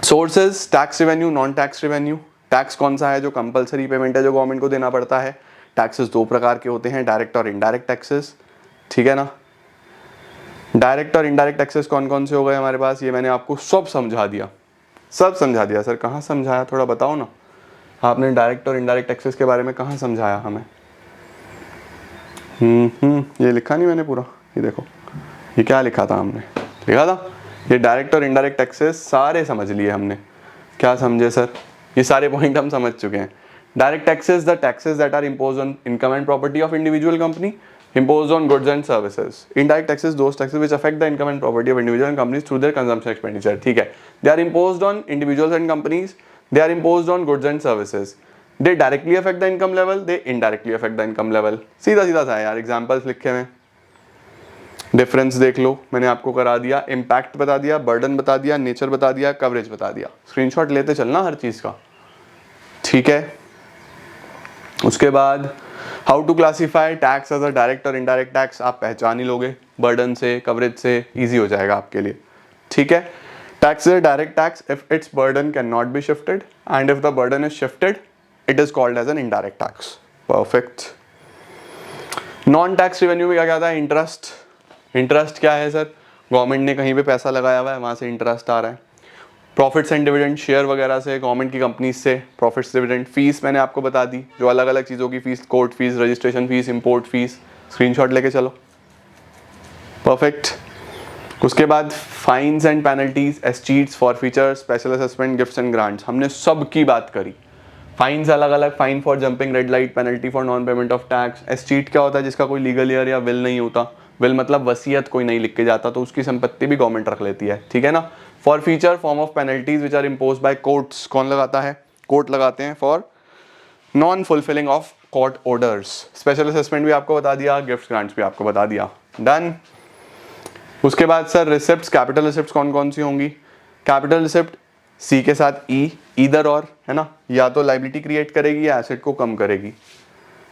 Sources, tax revenue, non tax revenue. Tax कौन सा है? जो compulsory payment है, जो government को देना पड़ता है। टैक्सेस दो प्रकार के होते हैं, डायरेक्ट और इनडायरेक्ट टैक्सेस। ठीक है ना? डायरेक्ट और इनडायरेक्ट टैक्सेस कौन कौन से हो गए हमारे पास? ये मैंने आपको सब समझा दिया, सब समझा दिया। सर कहाँ समझाया, थोड़ा बताओ ना। आपने डायरेक्ट और इनडायरेक्ट टैक्सेस के बारे में कहाँ समझाया हमें? ये लिखा नहीं मैंने पूरा, ये देखो, ये क्या लिखा था हमने? लिखा था ये डायरेक्ट और इनडायरेक्ट टैक्सेस सारे समझ लिए हमने। क्या समझे सर? ये सारे पॉइंट हम समझ चुके हैं। Direct taxes, the taxes that are imposed on income and property of individual company, imposed on goods and services. Indirect taxes, those taxes which affect the income and property of individual and companies through their consumption expenditure. ठीक है, they are imposed on individuals and companies, they are imposed on goods and services. They directly affect the income level, they indirectly affect the income level. सीधा सीधा सा है यार, examples लिखे हुए। Difference देख लो, मैंने आपको करा दिया, इम्पैक्ट बता दिया, बर्डन बता दिया, नेचर बता दिया, कवरेज बता दिया। स्क्रीनशॉट लेते चलना हर चीज का, ठीक है। उसके बाद how to classify tax as a direct और इनडायरेक्ट टैक्स, आप पहचान ही लोगे, बर्डन से, कवरेज से, इजी हो जाएगा आपके लिए, ठीक है। Tax is a direct tax if its burden can not be shifted and if the burden is shifted it is called as an indirect tax. Perfect. Non tax revenue में क्या क्या आता है? इंटरेस्ट। इंटरेस्ट क्या है sir? Government ने कहीं पे पैसा लगाया हुआ है, वहां से इंटरेस्ट आ रहा है। प्रॉफिट्स एंड डिविडेंड, शेयर वगैरह से, गवर्नमेंट की कंपनीज से प्रॉफिट्स, डिविडेंड। फीस मैंने आपको बता दी, जो अलग अलग चीज़ों की fees, court fees, registration fees, import fees. Screenshot लेके चलो। परफेक्ट। उसके बाद fines and penalties, escheats, forfeiture, special assessment, gifts and grants, हमने सब की बात करी। फाइन्स अलग अलग, fine for jumping red light, penalty for non payment of tax. Escheat क्या होता है? जिसका कोई लीगल ईयर या विल नहीं होता, विल मतलब वसीयत कोई नहीं लिख के जाता, तो उसकी संपत्ति भी गवर्नमेंट रख लेती है, ठीक है ना। For future form of penalties which are impose by courts, कौन लगाता है, कोर्ट लगाते हैं। For non fulfilling of court orders, special assessment भी आपको बता दिया, गिफ्ट ग्रांट्स भी आपको बता दिया, डन। उसके बाद सर रिसिप्ट्स, कैपिटल रिसिप्ट्स कौन कौन सी होंगी। कैपिटल रिसिप्ट सी के साथ ई, ईदर और, है ना, या तो लाइबिलिटी क्रिएट करेगी या एसेट को कम करेगी,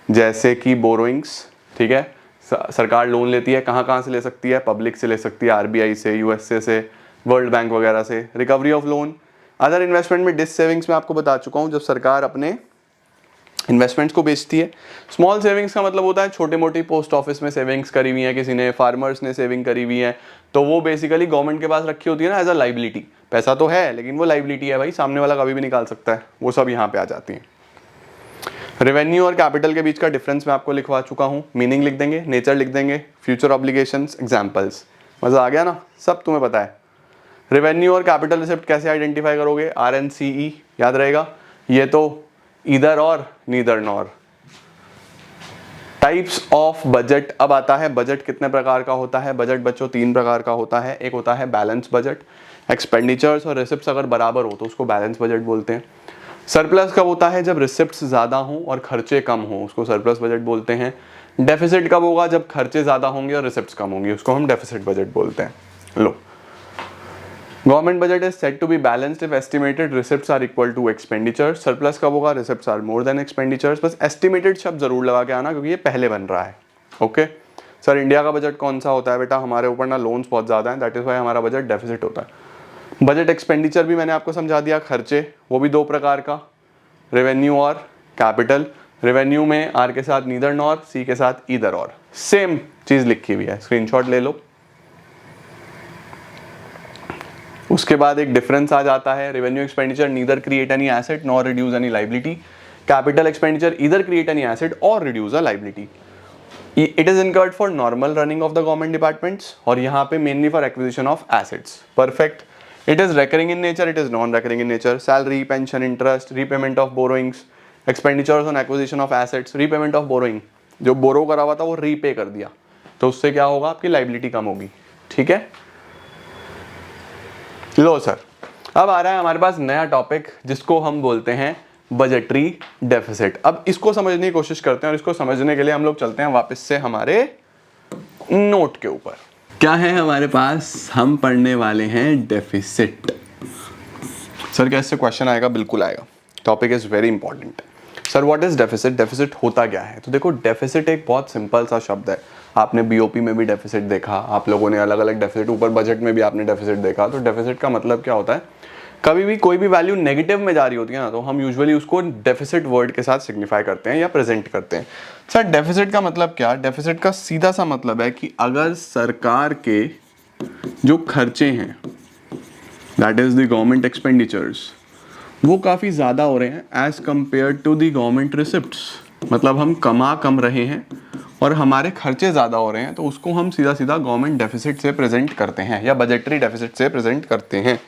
जैसे कि बोरोइंग्स, ठीक है, सरकार लोन लेती है, कहाँ कहाँ से ले सकती है, पब्लिक से ले सकती है, आरबीआई से, यूएसए से, वर्ल्ड बैंक वगैरह से। Recovery of loan, other investment में डिस सेविंग्स में आपको बता चुका हूँ, जब सरकार अपने इन्वेस्टमेंट्स को बेचती है। स्मॉल सेविंग्स का मतलब होता है छोटे मोटी पोस्ट ऑफिस में सेविंग्स करी हुई है किसी ने, फार्मर्स ने सेविंग करी हुई है, तो वो बेसिकली गवर्नमेंट के पास रखी होती है ना एज अ लाइबिलिटी, पैसा तो है लेकिन वो लाइबिलिटी है भाई, सामने वाला कभी भी निकाल सकता है, वो सब यहाँ पे आ जाती है। रेवेन्यू और कैपिटल के बीच का डिफरेंस मैं आपको लिखवा चुका हूँ, मीनिंग लिख देंगे, नेचर लिख देंगे, फ्यूचर ऑब्लिगेशंस, एग्जांपल्स, मजा आ गया ना, सब तुम्हें पता है। रेवेन्यू और कैपिटल रिसिप्ट कैसे आइडेंटिफाई करोगे, RNCE याद रहेगा, ये तो ईदर और neither nor. Types of budget, अब आता है बजट कितने प्रकार का होता है। बजट बच्चों 3 प्रकार का होता है, एक होता है बैलेंस बजट, एक्सपेंडिचर्स और रिसिप्ट्स अगर बराबर हो तो उसको बैलेंस बजट बोलते हैं। सरप्लस कब होता है, जब रिसिप्ट्स ज़्यादा हों और खर्चे कम हों, उसको सरप्लस बजट बोलते हैं। डेफिसिट कब होगा, जब खर्चे ज़्यादा होंगे और रिसिप्ट्स कम होंगी, उसको हम डेफिसिट बजट बोलते हैं। लो, government budget is set to be balanced if estimated receipts are equal to expenditure. Surplus कब होगा, receipts are more than expenditures. बस एस्टिमेटेड शब्द जरूर लगा के आना क्योंकि ये पहले बन रहा है। ओके सर, इंडिया का बजट कौन सा होता है बेटा, हमारे ऊपर ना लोन्स बहुत ज़्यादा हैं, दैट इज वाई हमारा बजट डेफिसिट होता है। बजट एक्सपेंडिचर भी मैंने आपको समझा दिया, खर्चे, वो भी 2 प्रकार का, रेवेन्यू और कैपिटल। रेवेन्यू में आर के साथ नीदर नॉर, सी के साथ ईदर और, सेम चीज लिखी हुई है, स्क्रीनशॉट ले लो। उसके बाद एक डिफरेंस आ जाता है, revenue expenditure neither create any asset nor reduce any liability, capital expenditure either create any asset or reduce a liability. It is incurred for normal running of the government departments, और यहाँ पे mainly for acquisition of assets. Perfect. It is recurring in nature, it is non recurring in nature, salary, pension, interest, repayment of borrowings, expenditures on acquisition of assets, repayment of borrowing, जो बोरो करा हुआ था वो repay कर दिया, तो उससे क्या होगा, आपकी लाइबिलिटी कम होगी, ठीक है। लो सर, अब आ रहा है हमारे पास नया टॉपिक जिसको हम बोलते हैं बजटरी डेफिसिट। अब इसको समझने की कोशिश करते हैं और इसको समझने के लिए हम लोग चलते हैं वापस से हमारे नोट के ऊपर। क्या है हमारे पास, हम पढ़ने वाले हैं डेफिसिट। सर क्या इससे क्वेश्चन आएगा, बिल्कुल आएगा, topic is very important. Sir what is deficit, deficit होता क्या है। तो देखो, डेफिसिट एक बहुत सिंपल सा शब्द है, आपने बीओपी में भी डेफिसिट देखा, आप लोगों ने अलग अलग डेफिसिट, ऊपर बजट में भी आपने डेफिसिट देखा। तो डेफिसिट का मतलब क्या होता है, कभी भी कोई भी वैल्यू नेगेटिव में जा रही होती है ना, तो हम यूजुअली उसको डेफिसिट वर्ड के साथ सिग्निफाई करते हैं या प्रेजेंट करते हैं। सर डेफिसिट का मतलब क्या, डेफिसिट का सीधा सा मतलब है कि अगर सरकार के जो खर्चे हैं, that is the government expenditures, वो काफ़ी ज़्यादा हो रहे हैं as compare to the government receipts, मतलब हम कमा कम रहे हैं और हमारे खर्चे ज़्यादा हो रहे हैं, तो उसको हम सीधा सीधा गवर्नमेंट डेफिसिट से प्रेजेंट करते हैं या बजटरी डेफिसिट से प्रेजेंट करते हैं।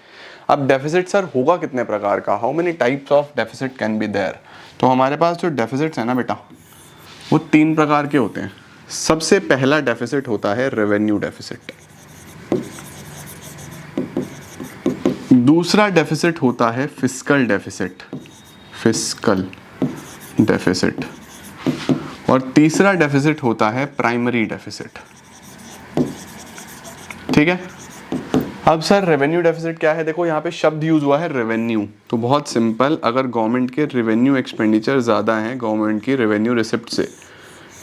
अब डेफिसिट सर होगा कितने प्रकार का, how many types of deficit can be there. तो हमारे पास जो डेफिसिट्स है ना बेटा, वो 3 प्रकार के होते हैं। सबसे पहला डेफिसिट होता है रेवेन्यू डेफिसिट, दूसरा डेफिसिट होता है फिस्कल डेफिसिट, फिस्कल डेफिसिट, और तीसरा डेफिसिट होता है प्राइमरी डेफिसिट, ठीक है। अब सर रेवेन्यू डेफिसिट क्या है, देखो यहाँ पे शब्द यूज हुआ है रेवेन्यू, तो बहुत सिंपल, अगर गवर्नमेंट के रेवेन्यू एक्सपेंडिचर ज़्यादा हैं गवर्नमेंट की रेवेन्यू रिसिप्ट से,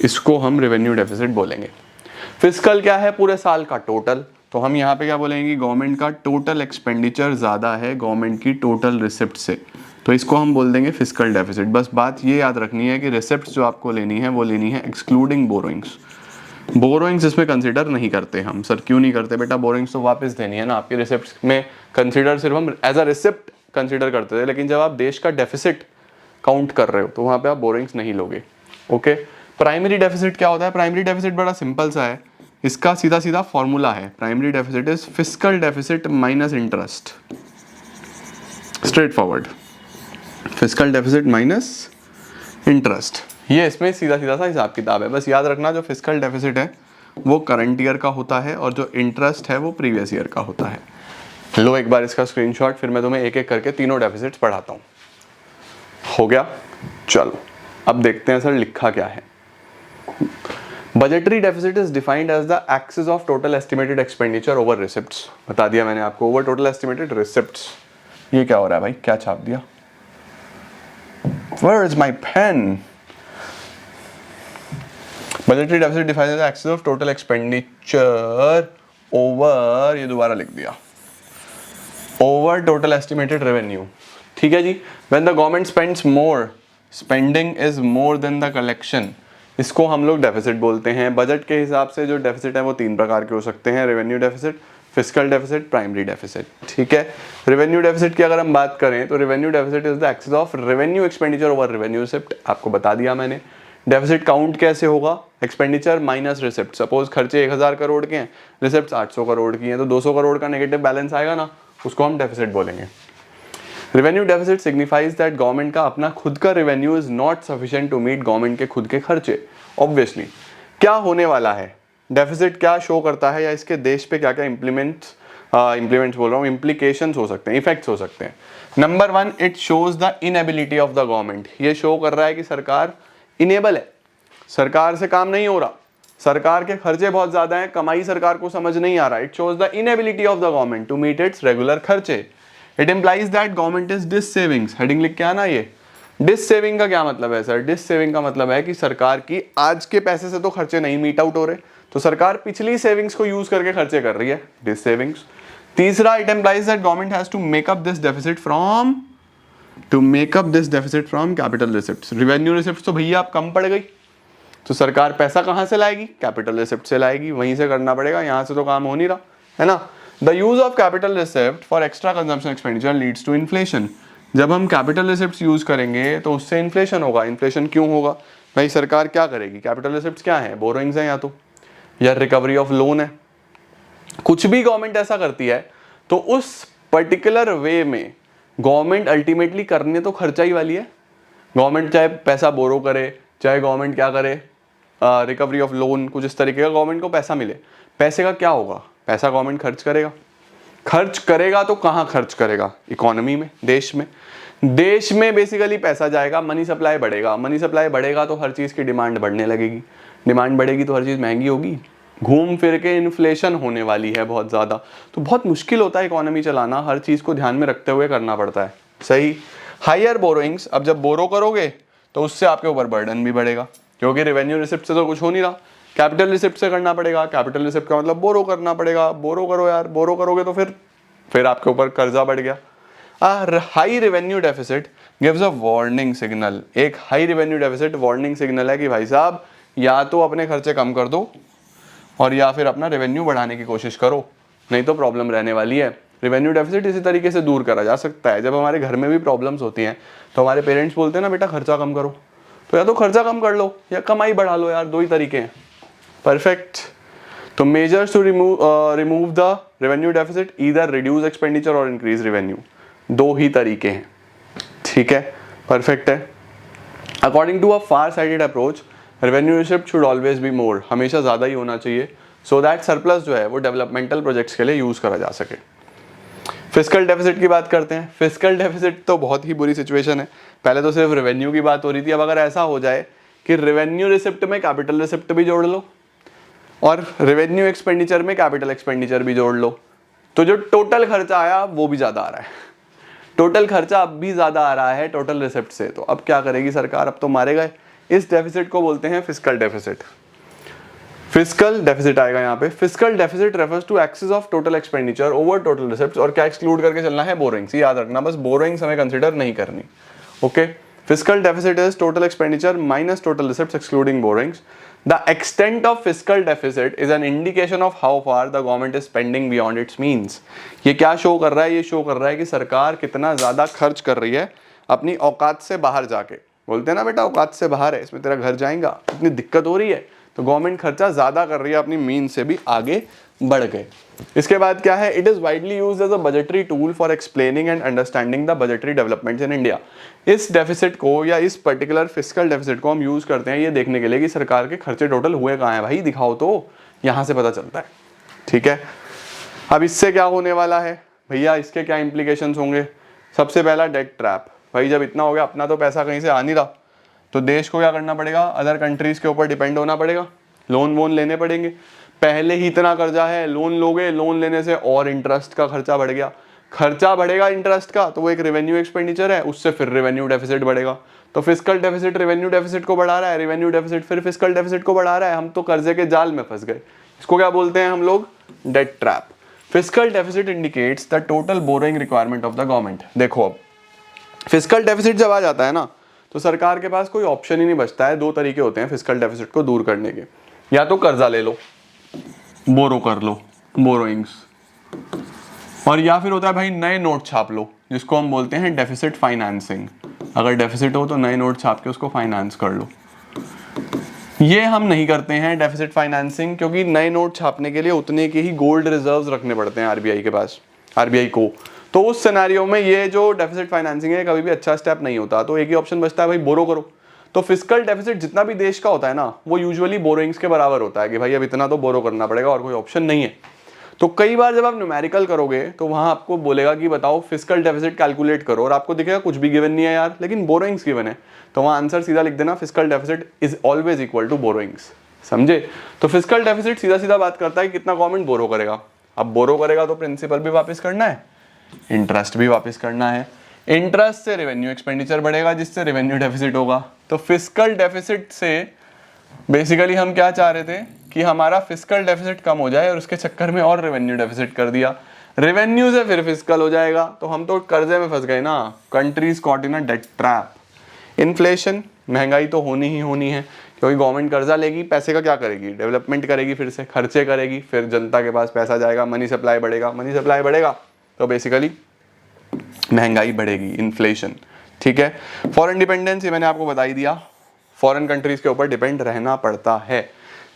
इसको हम रेवेन्यू डेफिसिट बोलेंगे। फिस्कल क्या है, पूरे साल का टोटल, तो हम यहाँ पे क्या बोलेंगे, गवर्नमेंट का टोटल एक्सपेंडिचर ज़्यादा है गवर्नमेंट की टोटल रिसिप्ट से, तो इसको हम बोल देंगे फिस्कल डेफिसिट। बस बात ये याद रखनी है कि रिसिप्ट जो आपको लेनी है वो लेनी है एक्सक्लूडिंग बोरोइंग्स। बोरोइंग्स इसमें कंसीडर नहीं करते हम। सर क्यों नहीं करते बेटा, बोरोइंग्स तो वापस देनी है ना, आपकी रिसिप्ट में कंसीडर सिर्फ हम एज अ रिसिप्ट कंसीडर करते थे, लेकिन जब आप देश का डेफिसिट काउंट कर रहे हो तो वहाँ पे आप बोरोइंग्स नहीं लोगे। ओके, प्राइमरी डेफिसिट क्या होता है, प्राइमरी डेफिसिट बड़ा सिंपल सा है, इसका सीधा सीधा फॉर्मूला है, primary deficit is fiscal deficit minus interest, straight forward, fiscal deficit minus interest, ये इसमें सीधा सीधा सा हिसाब किताब है। बस याद रखना जो फिस्कल डेफिसिट है वो करंट ईयर का होता है और जो इंटरेस्ट है वो प्रीवियस ईयर का होता है। लो एक बार इसका स्क्रीनशॉट, फिर मैं तुम्हें एक एक करके तीनों डेफिसिट्स पढ़ाता हूँ। हो गया? चलो अब देखते हैं सर लिखा क्या है। Budgetary deficit is defined as the excess of total estimated expenditure over receipts. बता दिया मैंने आपको, ओवर टोटल एस्टिमेटेड रिसिप्ट्स। ये क्या हो रहा है भाई, क्या छाप दिया? Where is my pen? Budgetary deficit defined as the excess of total expenditure over, ये दोबारा लिख दिया, over total estimated revenue। ठीक है जी। When the government spends more, spending is more than the collection, इसको हम लोग डेफिसिट बोलते हैं। बजट के हिसाब से जो डेफिसिट है वो तीन प्रकार के हो सकते हैं, revenue deficit, fiscal deficit, primary deficit. ठीक है। रेवेन्यू डेफिसिट की अगर हम बात करें तो revenue deficit is the excess of revenue expenditure over revenue receipt. आपको बता दिया मैंने। डेफिसिट काउंट कैसे होगा? Expenditure minus receipt. सपोज खर्चे 1000 करोड़ के हैं, रिसिप्ट 800 करोड़ की हैं, तो 200 करोड़ का नेगेटिव बैलेंस आएगा ना, उसको हम डेफिसिट बोलेंगे। Revenue deficit signifies that government का अपना खुद का revenue is not sufficient to meet government के खुद के खर्चे। ऑब्वियसली क्या होने वाला है, डेफिसिट क्या शो करता है या इसके देश पे क्या क्या इम्प्लीमेंट्स बोल रहा हूँ, इम्प्लीकेशंस हो सकते हैं, इफेक्ट्स हो सकते हैं। Number 1, it shows the inability of the government. ये शो कर रहा है कि सरकार इनेबल है, सरकार से काम नहीं हो रहा, सरकार के खर्चे बहुत ज्यादा हैं, कमाई सरकार को समझ नहीं आ रहा। It shows the inability of the government to meet its regular खर्चे। It implies that government is dissavings. Heading लिख के आना। ये डिस सेविंग का क्या मतलब है सर? डिस सेविंग का मतलब है कि सरकार की आज के पैसे से तो खर्चे नहीं मीट आउट हो रहे, तो सरकार पिछली सेविंग्स को यूज करके खर्चे कर रही है, डिस सेविंग्स। तीसरा, it implies that government has to make up this deficit from capital receipts. Revenue receipts तो भैया आप कम पड़ गई, तो सरकार पैसा कहां से लाएगी? कैपिटल रिसिप्ट से लाएगी, वहीं से करना पड़ेगा, यहां से तो काम हो नहीं रहा है ना। The use of capital receipt for extra consumption expenditure leads to inflation. जब हम कैपिटल रिसिप्ट्स यूज करेंगे तो उससे इन्फ्लेशन होगा। इन्फ्लेशन क्यों होगा भाई? सरकार क्या करेगी? कैपिटल रिसिप्ट्स क्या है? बोरोइंग्स है, या रिकवरी ऑफ लोन है। कुछ भी गवर्नमेंट ऐसा करती है तो उस पर्टिकुलर वे में गवर्नमेंट अल्टीमेटली करने तो खर्चा ही वाली है। गवर्नमेंट चाहे पैसा बोरो करे, चाहे गवर्नमेंट क्या करे, रिकवरी ऑफ लोन, कुछ इस तरीके का गवर्नमेंट को पैसा मिले। पैसे का क्या होगा? पैसा गवर्नमेंट खर्च करेगा तो कहाँ खर्च करेगा? इकोनॉमी में, देश में बेसिकली पैसा जाएगा, मनी सप्लाई बढ़ेगा, मनी सप्लाई बढ़ेगा तो हर चीज़ की डिमांड बढ़ने लगेगी, डिमांड बढ़ेगी तो हर चीज़ महंगी होगी, घूम फिर के इन्फ्लेशन होने वाली है बहुत ज़्यादा। तो बहुत मुश्किल होता है इकोनॉमी चलाना, हर चीज़ को ध्यान में रखते हुए करना पड़ता है। सही। हायर बोरोइंग्स, अब जब बोरो करोगे तो उससे आपके ऊपर बर्डन भी बढ़ेगा, क्योंकि रेवेन्यू रिसिप्ट से तो कुछ हो नहीं रहा, कैपिटल रिसिप्ट से करना पड़ेगा। कैपिटल रिसिप्ट का मतलब बोरो करना पड़ेगा। बोरो करो यार, बोरो करोगे तो फिर आपके ऊपर कर्जा बढ़ गया। High revenue deficit gives a warning signal. एक high revenue deficit warning signal है कि भाई साहब या तो अपने खर्चे कम कर दो और या फिर अपना रेवेन्यू बढ़ाने की कोशिश करो, नहीं तो प्रॉब्लम रहने वाली है। रेवेन्यू डेफिसिट इसी तरीके से दूर करा जा सकता है। जब हमारे घर में भी प्रॉब्लम्स होती हैं तो हमारे पेरेंट्स बोलते हैं ना, बेटा खर्चा कम करो, तो या तो खर्चा कम कर लो या कमाई बढ़ा लो यार, दो ही तरीके हैं। परफेक्ट। तो measures to remove the revenue deficit, either reduce expenditure और इंक्रीज रेवेन्यू, दो ही तरीके हैं। ठीक है, परफेक्ट है। According to a far sided approach, revenue receipt should always be more, हमेशा ज़्यादा ही होना चाहिए, सो दैट सरप्लस जो है वो डेवलपमेंटल प्रोजेक्ट्स के लिए यूज़ करा जा सके। फिस्कल डेफिसिट की बात करते हैं। फिस्कल डेफिसिट तो बहुत ही बुरी सिचुएशन है। पहले तो सिर्फ रेवेन्यू की बात हो रही थी, अब अगर ऐसा हो जाए कि रेवेन्यू रिसिप्ट में कैपिटल रिसिप्ट भी जोड़ लो और रेवेन्यू एक्सपेंडिचर में कैपिटल एक्सपेंडिचर भी जोड़ लो, तो जो टोटल खर्चा आया वो भी ज़्यादा आ रहा है। टोटल खर्चा अब भी ज़्यादा आ रहा है टोटल रिसिप्ट से, तो अब क्या करेगी सरकार? अब तो मारे गए। इस डेफिसिट को बोलते हैं फिस्कल डेफिसिट। फिस्कल डेफिसिट आएगा यहाँ पे। Fiscal deficit refers to excess of total expenditure over total receipts, और क्या एक्सक्लूड करके चलना है? बोरोइंग्स। याद रखना, बस बोरोइंग्स हमें कंसीडर नहीं करनी। Okay, fiscal deficit is total expenditure minus total receipts excluding borrowings. The extent of fiscal deficit is an indication of how far the government is spending beyond it's means. ये क्या show कर रहा है? ये show कर रहा है कि सरकार कितना ज्यादा खर्च कर रही है अपनी औकात से बाहर जाके। बोलते हैं ना बेटा औकात से बाहर है, इसमें तेरा घर जाएगा, इतनी दिक्कत हो रही है, तो गवर्नमेंट खर्चा ज्यादा कर रही है, अपनी मीन से भी आगे बढ़ गए। इसके बाद क्या है? It is widely used as a budgetary tool for explaining and understanding the budgetary developments in India. इस डेफिसिट को या इस पर्टिकुलर फिस्कल डेफिसिट को हम यूज करते हैं ये देखने के लिए कि सरकार के खर्चे टोटल हुए कहाँ हैं। भाई दिखाओ तो, यहाँ से पता चलता है, ठीक है। अब इससे क्या होने वाला है भैया, इसके क्या इम्प्लीकेशंस होंगे। सबसे पहला डेट ट्रैप, भाई जब इतना हो गया, अपना तो पैसा कहीं से आ नहीं रहा, तो देश को क्या करना पड़ेगा, अदर कंट्रीज के ऊपर डिपेंड होना पड़ेगा, लोन वोन लेने पड़ेंगे। पहले ही इतना कर्जा है, लोन लोगे, लोन लेने से और इंटरेस्ट का खर्चा बढ़ गया, खर्चा बढ़ेगा इंटरेस्ट का, तो वो एक रेवेन्यू एक्सपेंडिचर है, उससे फिर रेवेन्यू डेफिसिट बढ़ेगा, तो फिस्कल डेफिसिट रेवेन्यू डेफिसिट को बढ़ा रहा है, रेवेन्यू डेफिसिट फिर फिस्कल डेफिसिट को बढ़ा रहा है, हम तो कर्जे के जाल में फंस गए। इसको क्या बोलते हैं हम लोग, debt trap. Fiscal deficit indicates the total borrowing requirement of the government. देखो अब फिस्कल डेफिसिट जब आ जाता है ना, तो सरकार के पास कोई ऑप्शन ही नहीं बचता है। दो तरीके होते हैं फिस्कल डेफिसिट को दूर करने के, या तो कर्जा ले लो, बोरो कर लो, बोरोइंग्स, और या फिर होता है भाई नए नोट छाप लो, जिसको हम बोलते हैं डेफिसिट फाइनेंसिंग। अगर डेफिसिट हो तो नए नोट छाप के उसको फाइनेंस कर लो। ये हम नहीं करते हैं डेफिसिट फाइनेंसिंग, क्योंकि नए नोट छापने के लिए उतने के ही गोल्ड रिजर्व्स रखने पड़ते हैं आरबीआई के पास, आरबीआई को। तो उस सिनेरियो में ये जो डेफिसिट फाइनेंसिंग है कभी भी अच्छा स्टेप नहीं होता, तो एक ही ऑप्शन बचता है भाई, बोरो करो। तो फिस्कल डेफिसिट जितना भी देश का होता है ना, वो यूजुअली बोरोइंग्स के बराबर होता है कि भाई अब इतना तो बोरो करना पड़ेगा और कोई ऑप्शन नहीं है। तो कई बार जब आप न्यूमेरिकल करोगे तो वहां आपको बोलेगा कि बताओ फिस्कल डेफिसिट कैलकुलेट करो, और आपको दिखेगा कुछ भी गिवन नहीं है यार, लेकिन बोरोइंग्स गिवन है, तो वहां आंसर सीधा लिख देना, fiscal deficit is always equal to borrowings. समझे। तो फिस्कल डेफिसिट सीधा सीधा बात करता है कि कितना गवर्नमेंट बोरो करेगा। अब बोरो करेगा तो प्रिंसिपल भी वापस करना है, इंटरेस्ट भी वापस करना है, इंटरेस्ट से रेवेन्यू एक्सपेंडिचर बढ़ेगा, जिससे रेवेन्यू डेफिसिट होगा। तो फिस्कल डेफिसिट से बेसिकली हम क्या चाह रहे थे कि हमारा फिस्कल डेफिसिट कम हो जाए, और उसके चक्कर में और रेवेन्यू डेफिसिट कर दिया, रेवेन्यू से फिर फिस्कल हो जाएगा, तो हम तो कर्जे में फंस गए ना। Countries caught in a debt trap. Inflation, महंगाई तो होनी ही होनी है, क्योंकि गवर्नमेंट कर्जा लेगी, पैसे का क्या करेगी, डेवलपमेंट करेगी, फिर से खर्चे करेगी, फिर जनता के पास पैसा जाएगा, मनी सप्लाई बढ़ेगा, मनी सप्लाई बढ़ेगा तो बेसिकली महंगाई बढ़ेगी, इन्फ्लेशन, ठीक है। फॉरेन डिपेंडेंस, ये मैंने आपको बता ही दिया, फॉरेन कंट्रीज के ऊपर डिपेंड रहना पड़ता है।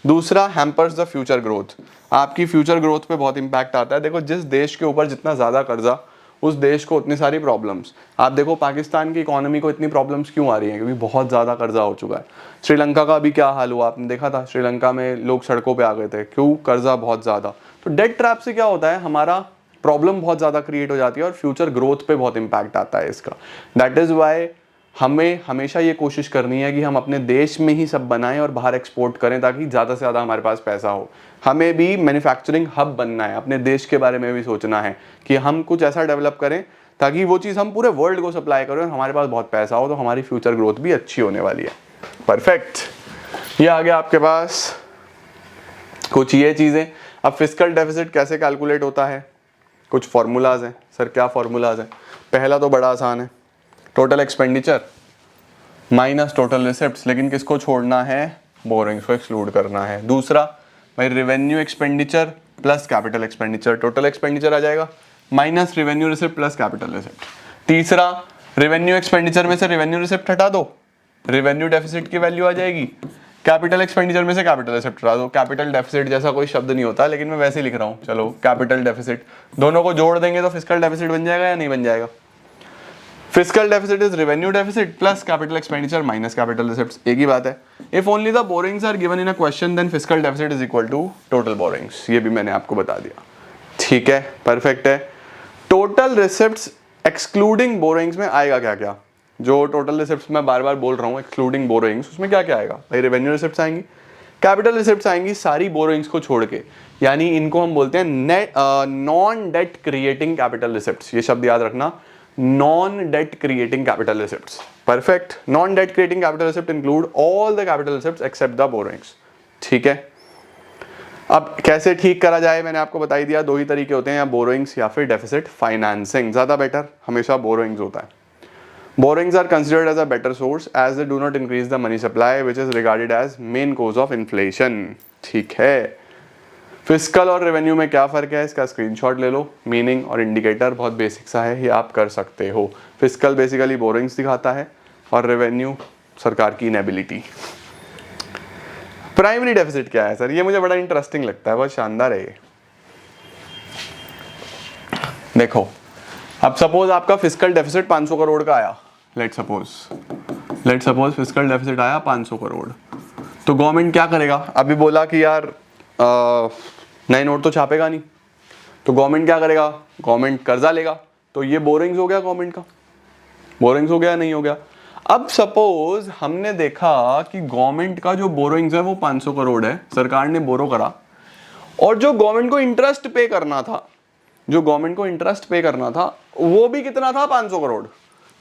दूसरा, हैम्पर्स द फ्यूचर ग्रोथ, आपकी फ्यूचर ग्रोथ पे बहुत इंपैक्ट आता है। देखो जिस देश के ऊपर जितना ज़्यादा कर्जा, उस देश को उतनी सारी प्रॉब्लम्स। आप देखो पाकिस्तान की इकोनॉमी को इतनी प्रॉब्लम्स क्यों आ रही हैं, क्योंकि बहुत ज़्यादा कर्जा हो चुका है। श्रीलंका का भी क्या हाल हुआ आपने देखा था, श्रीलंका में लोग सड़कों पे आ गए थे, क्यों, कर्जा बहुत ज़्यादा। तो डेट ट्रैप से क्या होता है, हमारा प्रॉब्लम बहुत ज़्यादा क्रिएट हो जाती है और फ्यूचर ग्रोथ पे बहुत इंपैक्ट आता है इसका। दैट इज़ वाई हमें हमेशा ये कोशिश करनी है कि हम अपने देश में ही सब बनाएं और बाहर एक्सपोर्ट करें, ताकि ज़्यादा से ज़्यादा हमारे पास पैसा हो। हमें भी मैन्युफैक्चरिंग हब बनना है, अपने देश के बारे में भी सोचना है कि हम कुछ ऐसा डेवलप करें ताकि वो चीज़ हम पूरे वर्ल्ड को सप्लाई करें और हमारे पास बहुत पैसा हो, तो हमारी फ्यूचर ग्रोथ भी अच्छी होने वाली है। परफेक्ट। ये आ गया आपके पास कुछ ये चीज़ें। अब फिस्कल डेफिसिट कैसे कैलकुलेट होता है, कुछ फॉर्मूलाज हैं। सर क्या फॉर्मूलाज हैं? पहला तो बड़ा आसान है, total expenditure minus total receipts, लेकिन किसको छोड़ना है, बोरिंग्स को एक्सक्लूड करना है। दूसरा भाई revenue expenditure plus capital expenditure, total expenditure आ जाएगा minus revenue receipt plus capital receipt. तीसरा, रेवेन्यू एक्सपेंडिचर में से रेवेन्यू रिसिप्ट हटा दो, रेवेन्यू डेफिसिट की वैल्यू आ जाएगी। कैपिटल एक्सपेंडिचर में से कैपिटल रिसिप्ट हटा दो। कैपिटल डेफिसिट जैसा कोई शब्द नहीं होता, लेकिन मैं वैसे ही लिख रहा हूँ, चलो कैपिटल डेफिसिट, दोनों को जोड़ देंगे तो फिस्कल डेफिसिट बन जाएगा या नहीं बन जाएगा। Fiscal deficit is revenue deficit plus capital expenditure minus capital receipts, एक ही बात है। If only the borrowings are given in a question then fiscal deficit is equal to total borrowings, ये भी मैंने आपको बता दिया, ठीक है, परफेक्ट है। टोटल रिसिप्ट्स एक्सक्लूडिंग बोरिंग्स में आएगा क्या क्या, जो टोटल रिसिप्ट्स मैं बार बार बोल रहा हूँ एक्सक्लूडिंग बोरिंग्स, उसमें क्या क्या आएगा भाई, रेवेन्यू रिसिप्ट्स आएंगी, कैपिटल रिसिप्ट्स आएंगी सारी बोरिंग्स को छोड़ के, यानी इनको हम बोलते हैं net non debt creating capital receipts. ये शब्द याद रखना, non debt creating capital receipts, perfect. Non debt creating capital receipt include all the capital receipts except the borrowings, ठीक है। अब कैसे ठीक करा जाए मैंने आपको बता ही दिया, दो ही तरीके होते हैं, या बोरोइंग्स या फिर डेफिसिट फाइनेंसिंग। ज़्यादा बेटर हमेशा बोरोइंग्स होता है। Borrowings are considered as a better source as they do not increase the money supply which is regarded as main cause of inflation, ठीक है। फिस्कल और रेवेन्यू में क्या फ़र्क है, इसका स्क्रीनशॉट ले लो, मीनिंग और इंडिकेटर बहुत बेसिक सा है, ये आप कर सकते हो। फिस्कल बेसिकली बोरोइंग्स दिखाता है और रेवेन्यू सरकार की इनएबिलिटी। प्राइमरी डेफिसिट क्या है सर, ये मुझे बड़ा इंटरेस्टिंग लगता है, बहुत शानदार है ये। देखो अब सपोज आपका फिस्कल डेफिसिट 500 करोड़ का आया, लेट सपोज फिस्कल डेफिसिट आया 500 करोड़, तो गवर्नमेंट क्या करेगा, अभी बोला कि यार नए नोट तो छापेगा नहीं, तो गवर्नमेंट क्या करेगा, गवर्नमेंट कर्जा लेगा, तो ये बोरिंग्स हो गया गवर्नमेंट का, बोरिंग्स हो गया नहीं हो गया। अब सपोज हमने देखा कि गवर्नमेंट का जो बोरोइंग्स है वो 500 करोड़ है, सरकार ने बोरो करा, और जो गवर्नमेंट को इंटरेस्ट पे करना था, जो गवर्नमेंट को इंटरेस्ट पे करना था वो भी कितना था, 500 करोड़।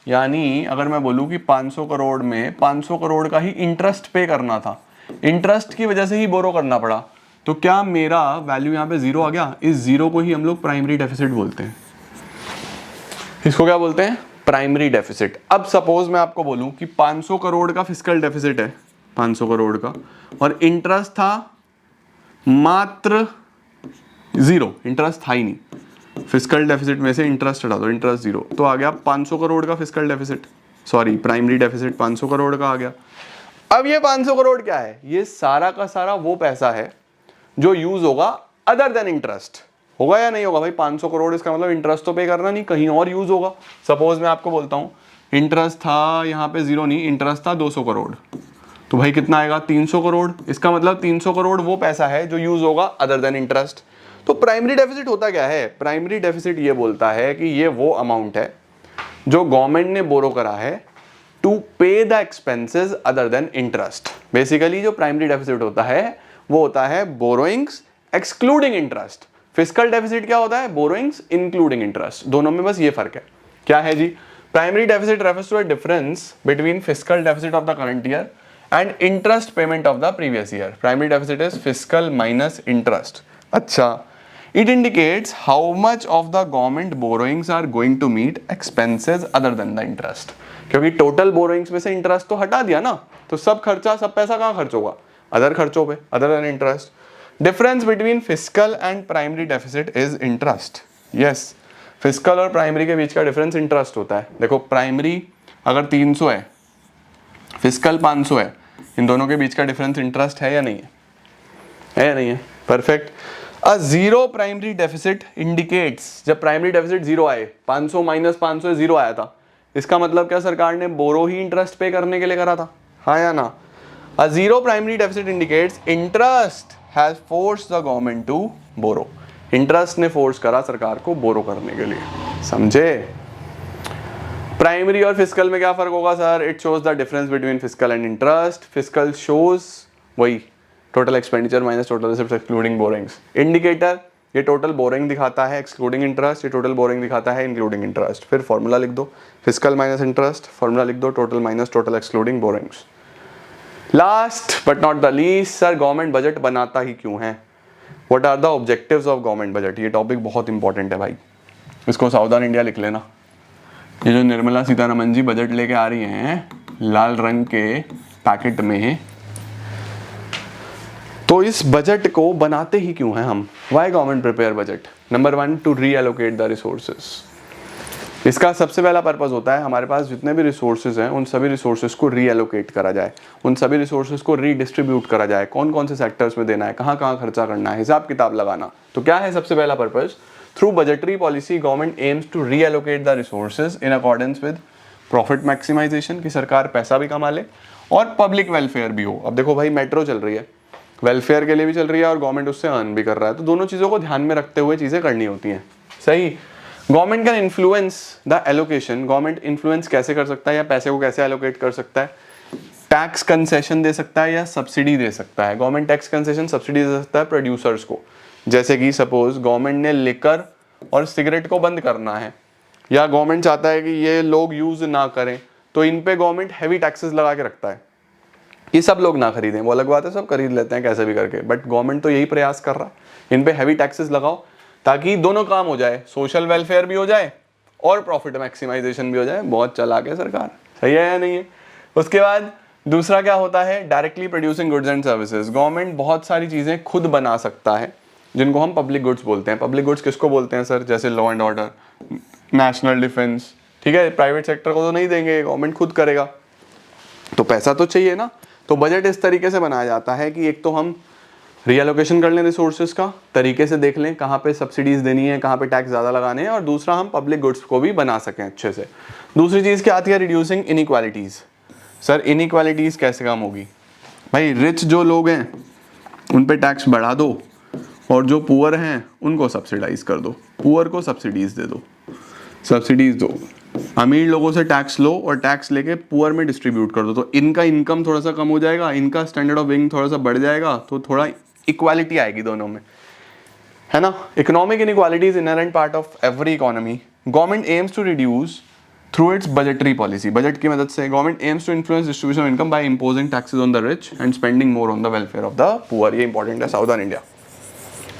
यानी अगर मैं बोलूं कि 500 करोड़ में 500 करोड़ का ही इंटरेस्ट पे करना था, इंटरेस्ट की वजह से ही बोरो करना पड़ा, तो क्या मेरा वैल्यू यहाँ पे जीरो आ गया? इस जीरो को ही हम लोग प्राइमरी डेफिसिट बोलते हैं। इसको क्या बोलते हैं? Primary deficit. अब सपोज मैं आपको बोलूं कि 500 करोड़ का फिस्कल डेफिसिट है, 500 करोड़ का, और इंटरेस्ट था मात्र जीरो, इंटरेस्ट था ही नहीं, फिस्कल डेफिसिट में से इंटरेस्ट हटा दो, इंटरेस्ट जीरो, तो आ गया 500 करोड़ का fiscal deficit, sorry primary deficit 500 crore का आ गया। अब ये 500 करोड़ क्या है? ये सारा का सारा वो पैसा है जो यूज होगा अदर देन इंटरेस्ट। होगा या नहीं होगा भाई? 500 करोड़ इसका मतलब इंटरेस्ट तो पे करना नहीं, कहीं और यूज होगा। सपोज मैं आपको बोलता हूं इंटरेस्ट था यहाँ पे जीरो नहीं, इंटरेस्ट था 200 करोड़, तो भाई कितना आएगा? 300 करोड़। इसका मतलब 300 करोड़ वो पैसा है जो यूज होगा अदर देन इंटरेस्ट। तो प्राइमरी डेफिसिट होता क्या है? प्राइमरी डेफिसिट ये बोलता है कि ये वो अमाउंट है जो गवर्नमेंट ने बोरो करा है to pay the expenses other than interest. Basically जो प्राइमरी डेफिसिट होता है वो होता है borrowings excluding interest. Fiscal deficit क्या होता है? Borrowings including interest. दोनों में बस ये फर्क है। क्या है जी? Primary deficit refers to a difference between fiscal deficit of the current year and interest payment of the previous year. Primary deficit is fiscal minus interest. अच्छा, it indicates how much of the government borrowings are going to meet expenses other than the interest। क्योंकि total borrowings में से interest तो हटा दिया ना, तो सब खर्चा, सब पैसा कहाँ खर्च होगा? अदर खर्चों पे, other than interest. Difference between fiscal and primary deficit is interest. Yes, fiscal और प्राइमरी के बीच का डिफरेंस इंटरेस्ट होता है। देखो, प्राइमरी अगर 300 है, फिस्कल 500 है, इन दोनों के बीच का डिफरेंस इंटरेस्ट है या नहीं है? है या नहीं है? Perfect. A zero primary deficit indicates, जब प्राइमरी डेफिसिट जीरो आए, 500 माइनस 500 जीरो आया था, इसका मतलब क्या? सरकार ने बोरो ही इंटरेस्ट पे करने के लिए करा था, हाँ या ना? A zero primary deficit indicates interest has forced the government to borrow। Interest ने फोर्स करा सरकार को बोरो करने के लिए, समझे? प्राइमरी और फिस्कल में क्या फर्क होगा sir? It shows the difference between fiscal and interest. Fiscal shows वही total expenditure minus total receipts excluding borrowings. Indicator ये टोटल बोरिंग दिखाता है एक्सक्लूडिंग इंटरेस्ट, ये टोटल बोरिंग दिखाता है इंक्लूडिंग इंटरेस्ट। फिर फॉर्मूला लिख दो, फिस्कल माइनस इंटरेस्ट, फॉर्मूला लिख दो total minus total excluding borrowings. Last but not the least, sir government budget बनाता ही क्यों है? What are the objectives of government budget? ये टॉपिक बहुत इंपॉर्टेंट है भाई, इसको सावधान इंडिया लिख लेना। ये जो निर्मला सीतारमन जी बजट लेके आ रही हैं लाल रंग के पैकेट में, तो इस बजट को बनाते ही क्यों हैं हम? Why government prepare budget? Number 1, to reallocate the resources. इसका सबसे पहला पर्पस होता है हमारे पास जितने भी रिसोर्सेज हैं उन सभी रिसोर्सेज को रीएलोकेट करा जाए, उन सभी रिसोर्सेज को रीडिस्ट्रीब्यूट करा जाए, कौन कौन से सेक्टर्स में देना है, कहाँ कहाँ खर्चा करना है, हिसाब किताब लगाना। तो क्या है सबसे पहला purpose? Through budgetary policy government aims to reallocate the resources in accordance with profit maximization, की सरकार पैसा भी कमा ले और पब्लिक वेलफेयर भी हो। अब देखो भाई, मेट्रो चल रही है, वेलफेयर के लिए भी चल रही है और गवर्नमेंट उससे अर्न भी कर रहा है, तो दोनों चीज़ों को ध्यान में रखते हुए चीज़ें करनी होती हैं, सही। Government can influence the allocation. Government influence कैसे कर सकता है या पैसे को कैसे एलोकेट कर सकता है? टैक्स कंसेशन दे सकता है या सब्सिडी दे सकता है। गवर्नमेंट टैक्स कंसेशन सब्सिडी दे सकता है प्रोड्यूसर्स को, जैसे कि सपोज गवर्नमेंट ने लिकर और सिगरेट को बंद करना है, या गवर्नमेंट चाहता है कि ये लोग यूज ना करें, तो इन पे गवर्नमेंट हैवी टैक्सेस लगा के रखता है कि सब लोग ना खरीदें। वो अलग बात है, सब खरीद लेते हैं कैसे भी करके, बट गवर्नमेंट तो यही प्रयास कर रहा है, इन पे हैवी टैक्सेस लगाओ ताकि दोनों काम हो जाए, सोशल वेलफेयर भी हो जाए और प्रॉफिट मैक्सिमाइजेशन भी हो जाए। बहुत चालाक है सरकार, सही है या नहीं है? उसके बाद दूसरा क्या होता है? Directly producing goods and services. Government बहुत सारी चीज़ें खुद बना सकता है जिनको हम पब्लिक गुड्स बोलते हैं। पब्लिक गुड्स किसको बोलते हैं सर? जैसे law and order, national defence, ठीक है। प्राइवेट सेक्टर को तो नहीं देंगे, गवर्नमेंट खुद करेगा, तो पैसा तो चाहिए ना। तो बजट इस तरीके से बनाया जाता है कि एक तो हम रीएलोकेशन कर लें रिसोर्सेज का, तरीके से देख लें कहाँ पे सब्सिडीज देनी है, कहाँ पे टैक्स ज़्यादा लगाने हैं, और दूसरा हम पब्लिक गुड्स को भी बना सकें अच्छे से। दूसरी चीज़ क्या आती है? Reducing inequalities. सर इनइक्वालिटीज़ कैसे कम होगी? भाई रिच जो लोग हैं उन पे टैक्स बढ़ा दो और जो पुअर हैं उनको सब्सिडाइज कर दो, पुअर को सब्सिडीज दे दो, सब्सिडीज दो, अमीर लोगों से टैक्स लो और टैक्स लेके पुअर में डिस्ट्रीब्यूट कर दो, तो इनका इनकम थोड़ा सा कम हो जाएगा, इनका स्टैंडर्ड ऑफ लिविंग थोड़ा सा बढ़ जाएगा, तो थोड़ा इक्वालिटी आएगी दोनों में, है ना। Economic inequality is inherent part of every economy. Government aims to reduce through its budgetary policy, budget की मदद से government aims to influence distribution of income by imposing taxes on the rich and spending more on the welfare of the poor. ये important है southern India.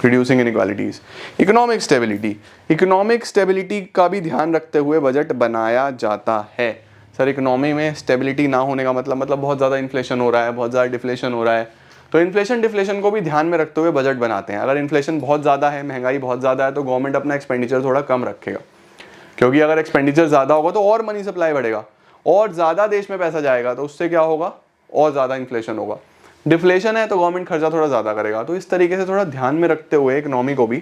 Reducing inequalities. Economic stability, economic stability का भी ध्यान रखते हुए budget बनाया जाता है। सर इकोनॉमी में स्टेबिलिटी ना होने का मतलब बहुत ज़्यादा इन्फ्लेशन हो रहा है, बहुत ज़्यादा डिफ्लेशन हो रहा है, तो इन्फ्लेशन डिफ्लेशन को भी ध्यान में रखते हुए बजट बनाते हैं। अगर इन्फ्लेशन बहुत ज़्यादा है, महंगाई बहुत ज़्यादा है, तो गवर्नमेंट अपना एक्सपेंडिचर थोड़ा कम रखेगा, क्योंकि अगर एक्सपेंडिचर ज़्यादा होगा तो और मनी सप्लाई बढ़ेगा और ज़्यादा देश में पैसा जाएगा, तो उससे क्या होगा, और ज़्यादा इन्फ्लेशन होगा। डिफ्लेशन है तो गवर्नमेंट खर्चा थोड़ा ज़्यादा करेगा। तो इस तरीके से थोड़ा ध्यान में रखते हुए इकोनॉमी को भी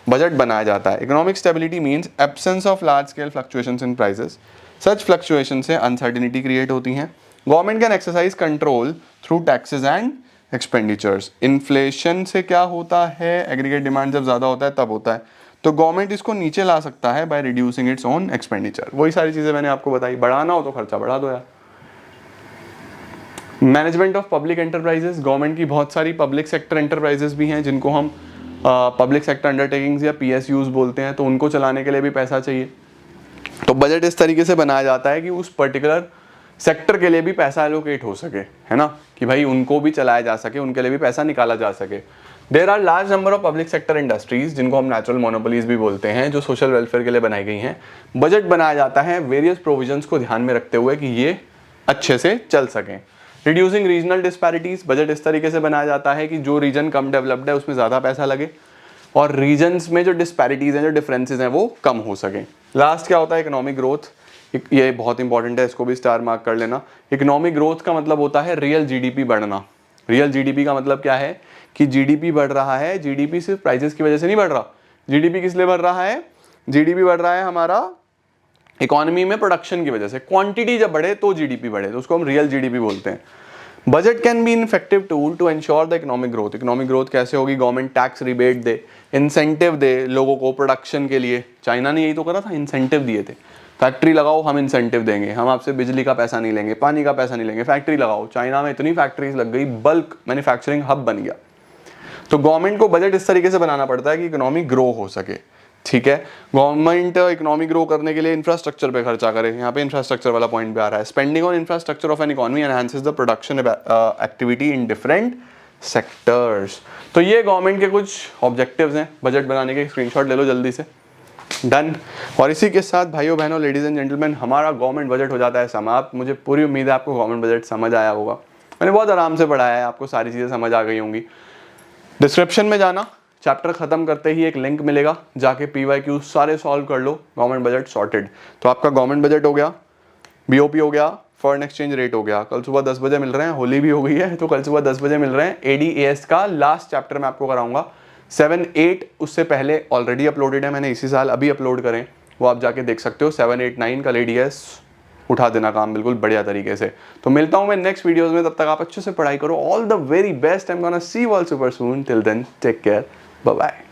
बजट बनाया जाता है। Economic stability means absence of large scale fluctuations in prices. Such fluctuation से अनसर्टिनिटी क्रिएट होती हैं। Government can exercise control through taxes and expenditures. Inflation से क्या होता है, एग्रीगेट डिमांड जब ज़्यादा होता है तब होता है, तो गवर्नमेंट इसको नीचे ला सकता है by reducing its own expenditure. वही सारी चीज़ें मैंने आपको बताई, बढ़ाना हो तो खर्चा बढ़ा दो यार। Management of public enterprises, government की बहुत सारी पब्लिक सेक्टर एंटरप्राइजेस भी हैं जिनको हम पब्लिक सेक्टर अंडरटेकिंग्स या PSUs बोलते हैं, तो उनको चलाने के लिए भी पैसा चाहिए। तो बजट इस तरीके से बनाया जाता है कि उस पर्टिकुलर सेक्टर के लिए भी पैसा एलोकेट हो सके, है ना, कि भाई उनको भी चलाया जा सके, उनके लिए भी पैसा निकाला जा सके। There are large number of public sector industries, जिनको हम नेचुरल मोनोपोलीज भी बोलते हैं, जो सोशल वेलफेयर के लिए बनाई गई हैं। बजट बनाया जाता है वेरियस प्रोविजंस को ध्यान में रखते हुए कि ये अच्छे से चल सकें। रिड्यूसिंग रीजनल डिस्पैरिटीज, बजट इस तरीके से बनाया जाता है कि जो रीजन कम डेवलप्ड है उसमें ज़्यादा पैसा लगे और रीजन्स में जो डिस्पैरिटीज हैं, जो डिफरेंसेस हैं, वो कम हो सके। लास्ट क्या होता है, इकोनॉमिक ग्रोथ। ये बहुत इंपॉर्टेंट है, इसको भी स्टार मार्क कर लेना। इकोनॉमिक ग्रोथ का मतलब होता है रियल GDP बढ़ना। रियल GDP का मतलब क्या है कि GDP बढ़ रहा है, GDP सिर्फ प्राइसेस की वजह से नहीं बढ़ रहा। GDP किस लिए बढ़ रहा है, GDP बढ़ रहा है हमारा इकोनॉमी में प्रोडक्शन की वजह से। क्वांटिटी जब बढ़े तो GDP बढ़े, तो उसको हम रियल GDP बोलते हैं। Budget can be effective tool to ensure the economic growth. Economic growth कैसे होगी, गवर्नमेंट टैक्स रिबेट दे, इंसेंटिव दे लोगों को प्रोडक्शन के लिए। चाइना ने यही तो करा था, इंसेंटिव दिए थे, फैक्ट्री लगाओ हम इंसेंटिव देंगे, हम आपसे बिजली का पैसा नहीं लेंगे, पानी का पैसा नहीं लेंगे, फैक्ट्री लगाओ। चाइना में इतनी फैक्ट्रीज लग गई, बल्क मैन्युफैक्चरिंग हब बन गया। तो गवर्नमेंट को बजट इस तरीके से बनाना पड़ता है कि इकोनॉमी ग्रो हो सके, ठीक है। गवर्नमेंट इकोनॉमी ग्रो करने के लिए इंफ्रास्ट्रक्चर पे खर्चा करे, यहाँ पे इंफ्रास्ट्रक्चर वाला पॉइंट भी आ रहा है। Spending on infrastructure of an economy enhances the production activity in different sectors. तो ये गवर्नमेंट के कुछ ऑब्जेक्टिव्स हैं बजट बनाने के, स्क्रीनशॉट ले लो जल्दी से। डन। और इसी के साथ भाइयों बहनों, लेडीज एंड जेंटलमैन, हमारा गवर्नमेंट बजट हो जाता है समाप्त। मुझे पूरी उम्मीद है आपको गवर्नमेंट बजट समझ आया होगा। मैंने बहुत आराम से पढ़ाया है, आपको सारी चीज़ें समझ आ गई होंगी। डिस्क्रिप्शन में जाना, चैप्टर खत्म करते ही एक लिंक मिलेगा, जाके PYQ सारे सॉल्व कर लो। Government budget sorted. तो आपका गवर्नमेंट बजट हो गया, BOP हो गया, फॉरेन एक्सचेंज रेट हो गया। कल सुबह 10 बजे मिल रहे हैं, होली भी हो गई है तो कल सुबह 10 बजे मिल रहे हैं। ADAS का लास्ट चैप्टर मैं आपको कराऊंगा। 7, 8 उससे पहले ऑलरेडी अपलोडेड है, मैंने इसी साल अभी अपलोड करें, वो आप जाके देख सकते हो। 7, 8, 9 कल ADAS उठा देना काम बिल्कुल बढ़िया तरीके से। तो मिलता हूं मैं नेक्स्ट वीडियोस में, तब तक आप अच्छे से पढ़ाई करो। All the very best, I am gonna see you all super soon. Till then take care, bye bye.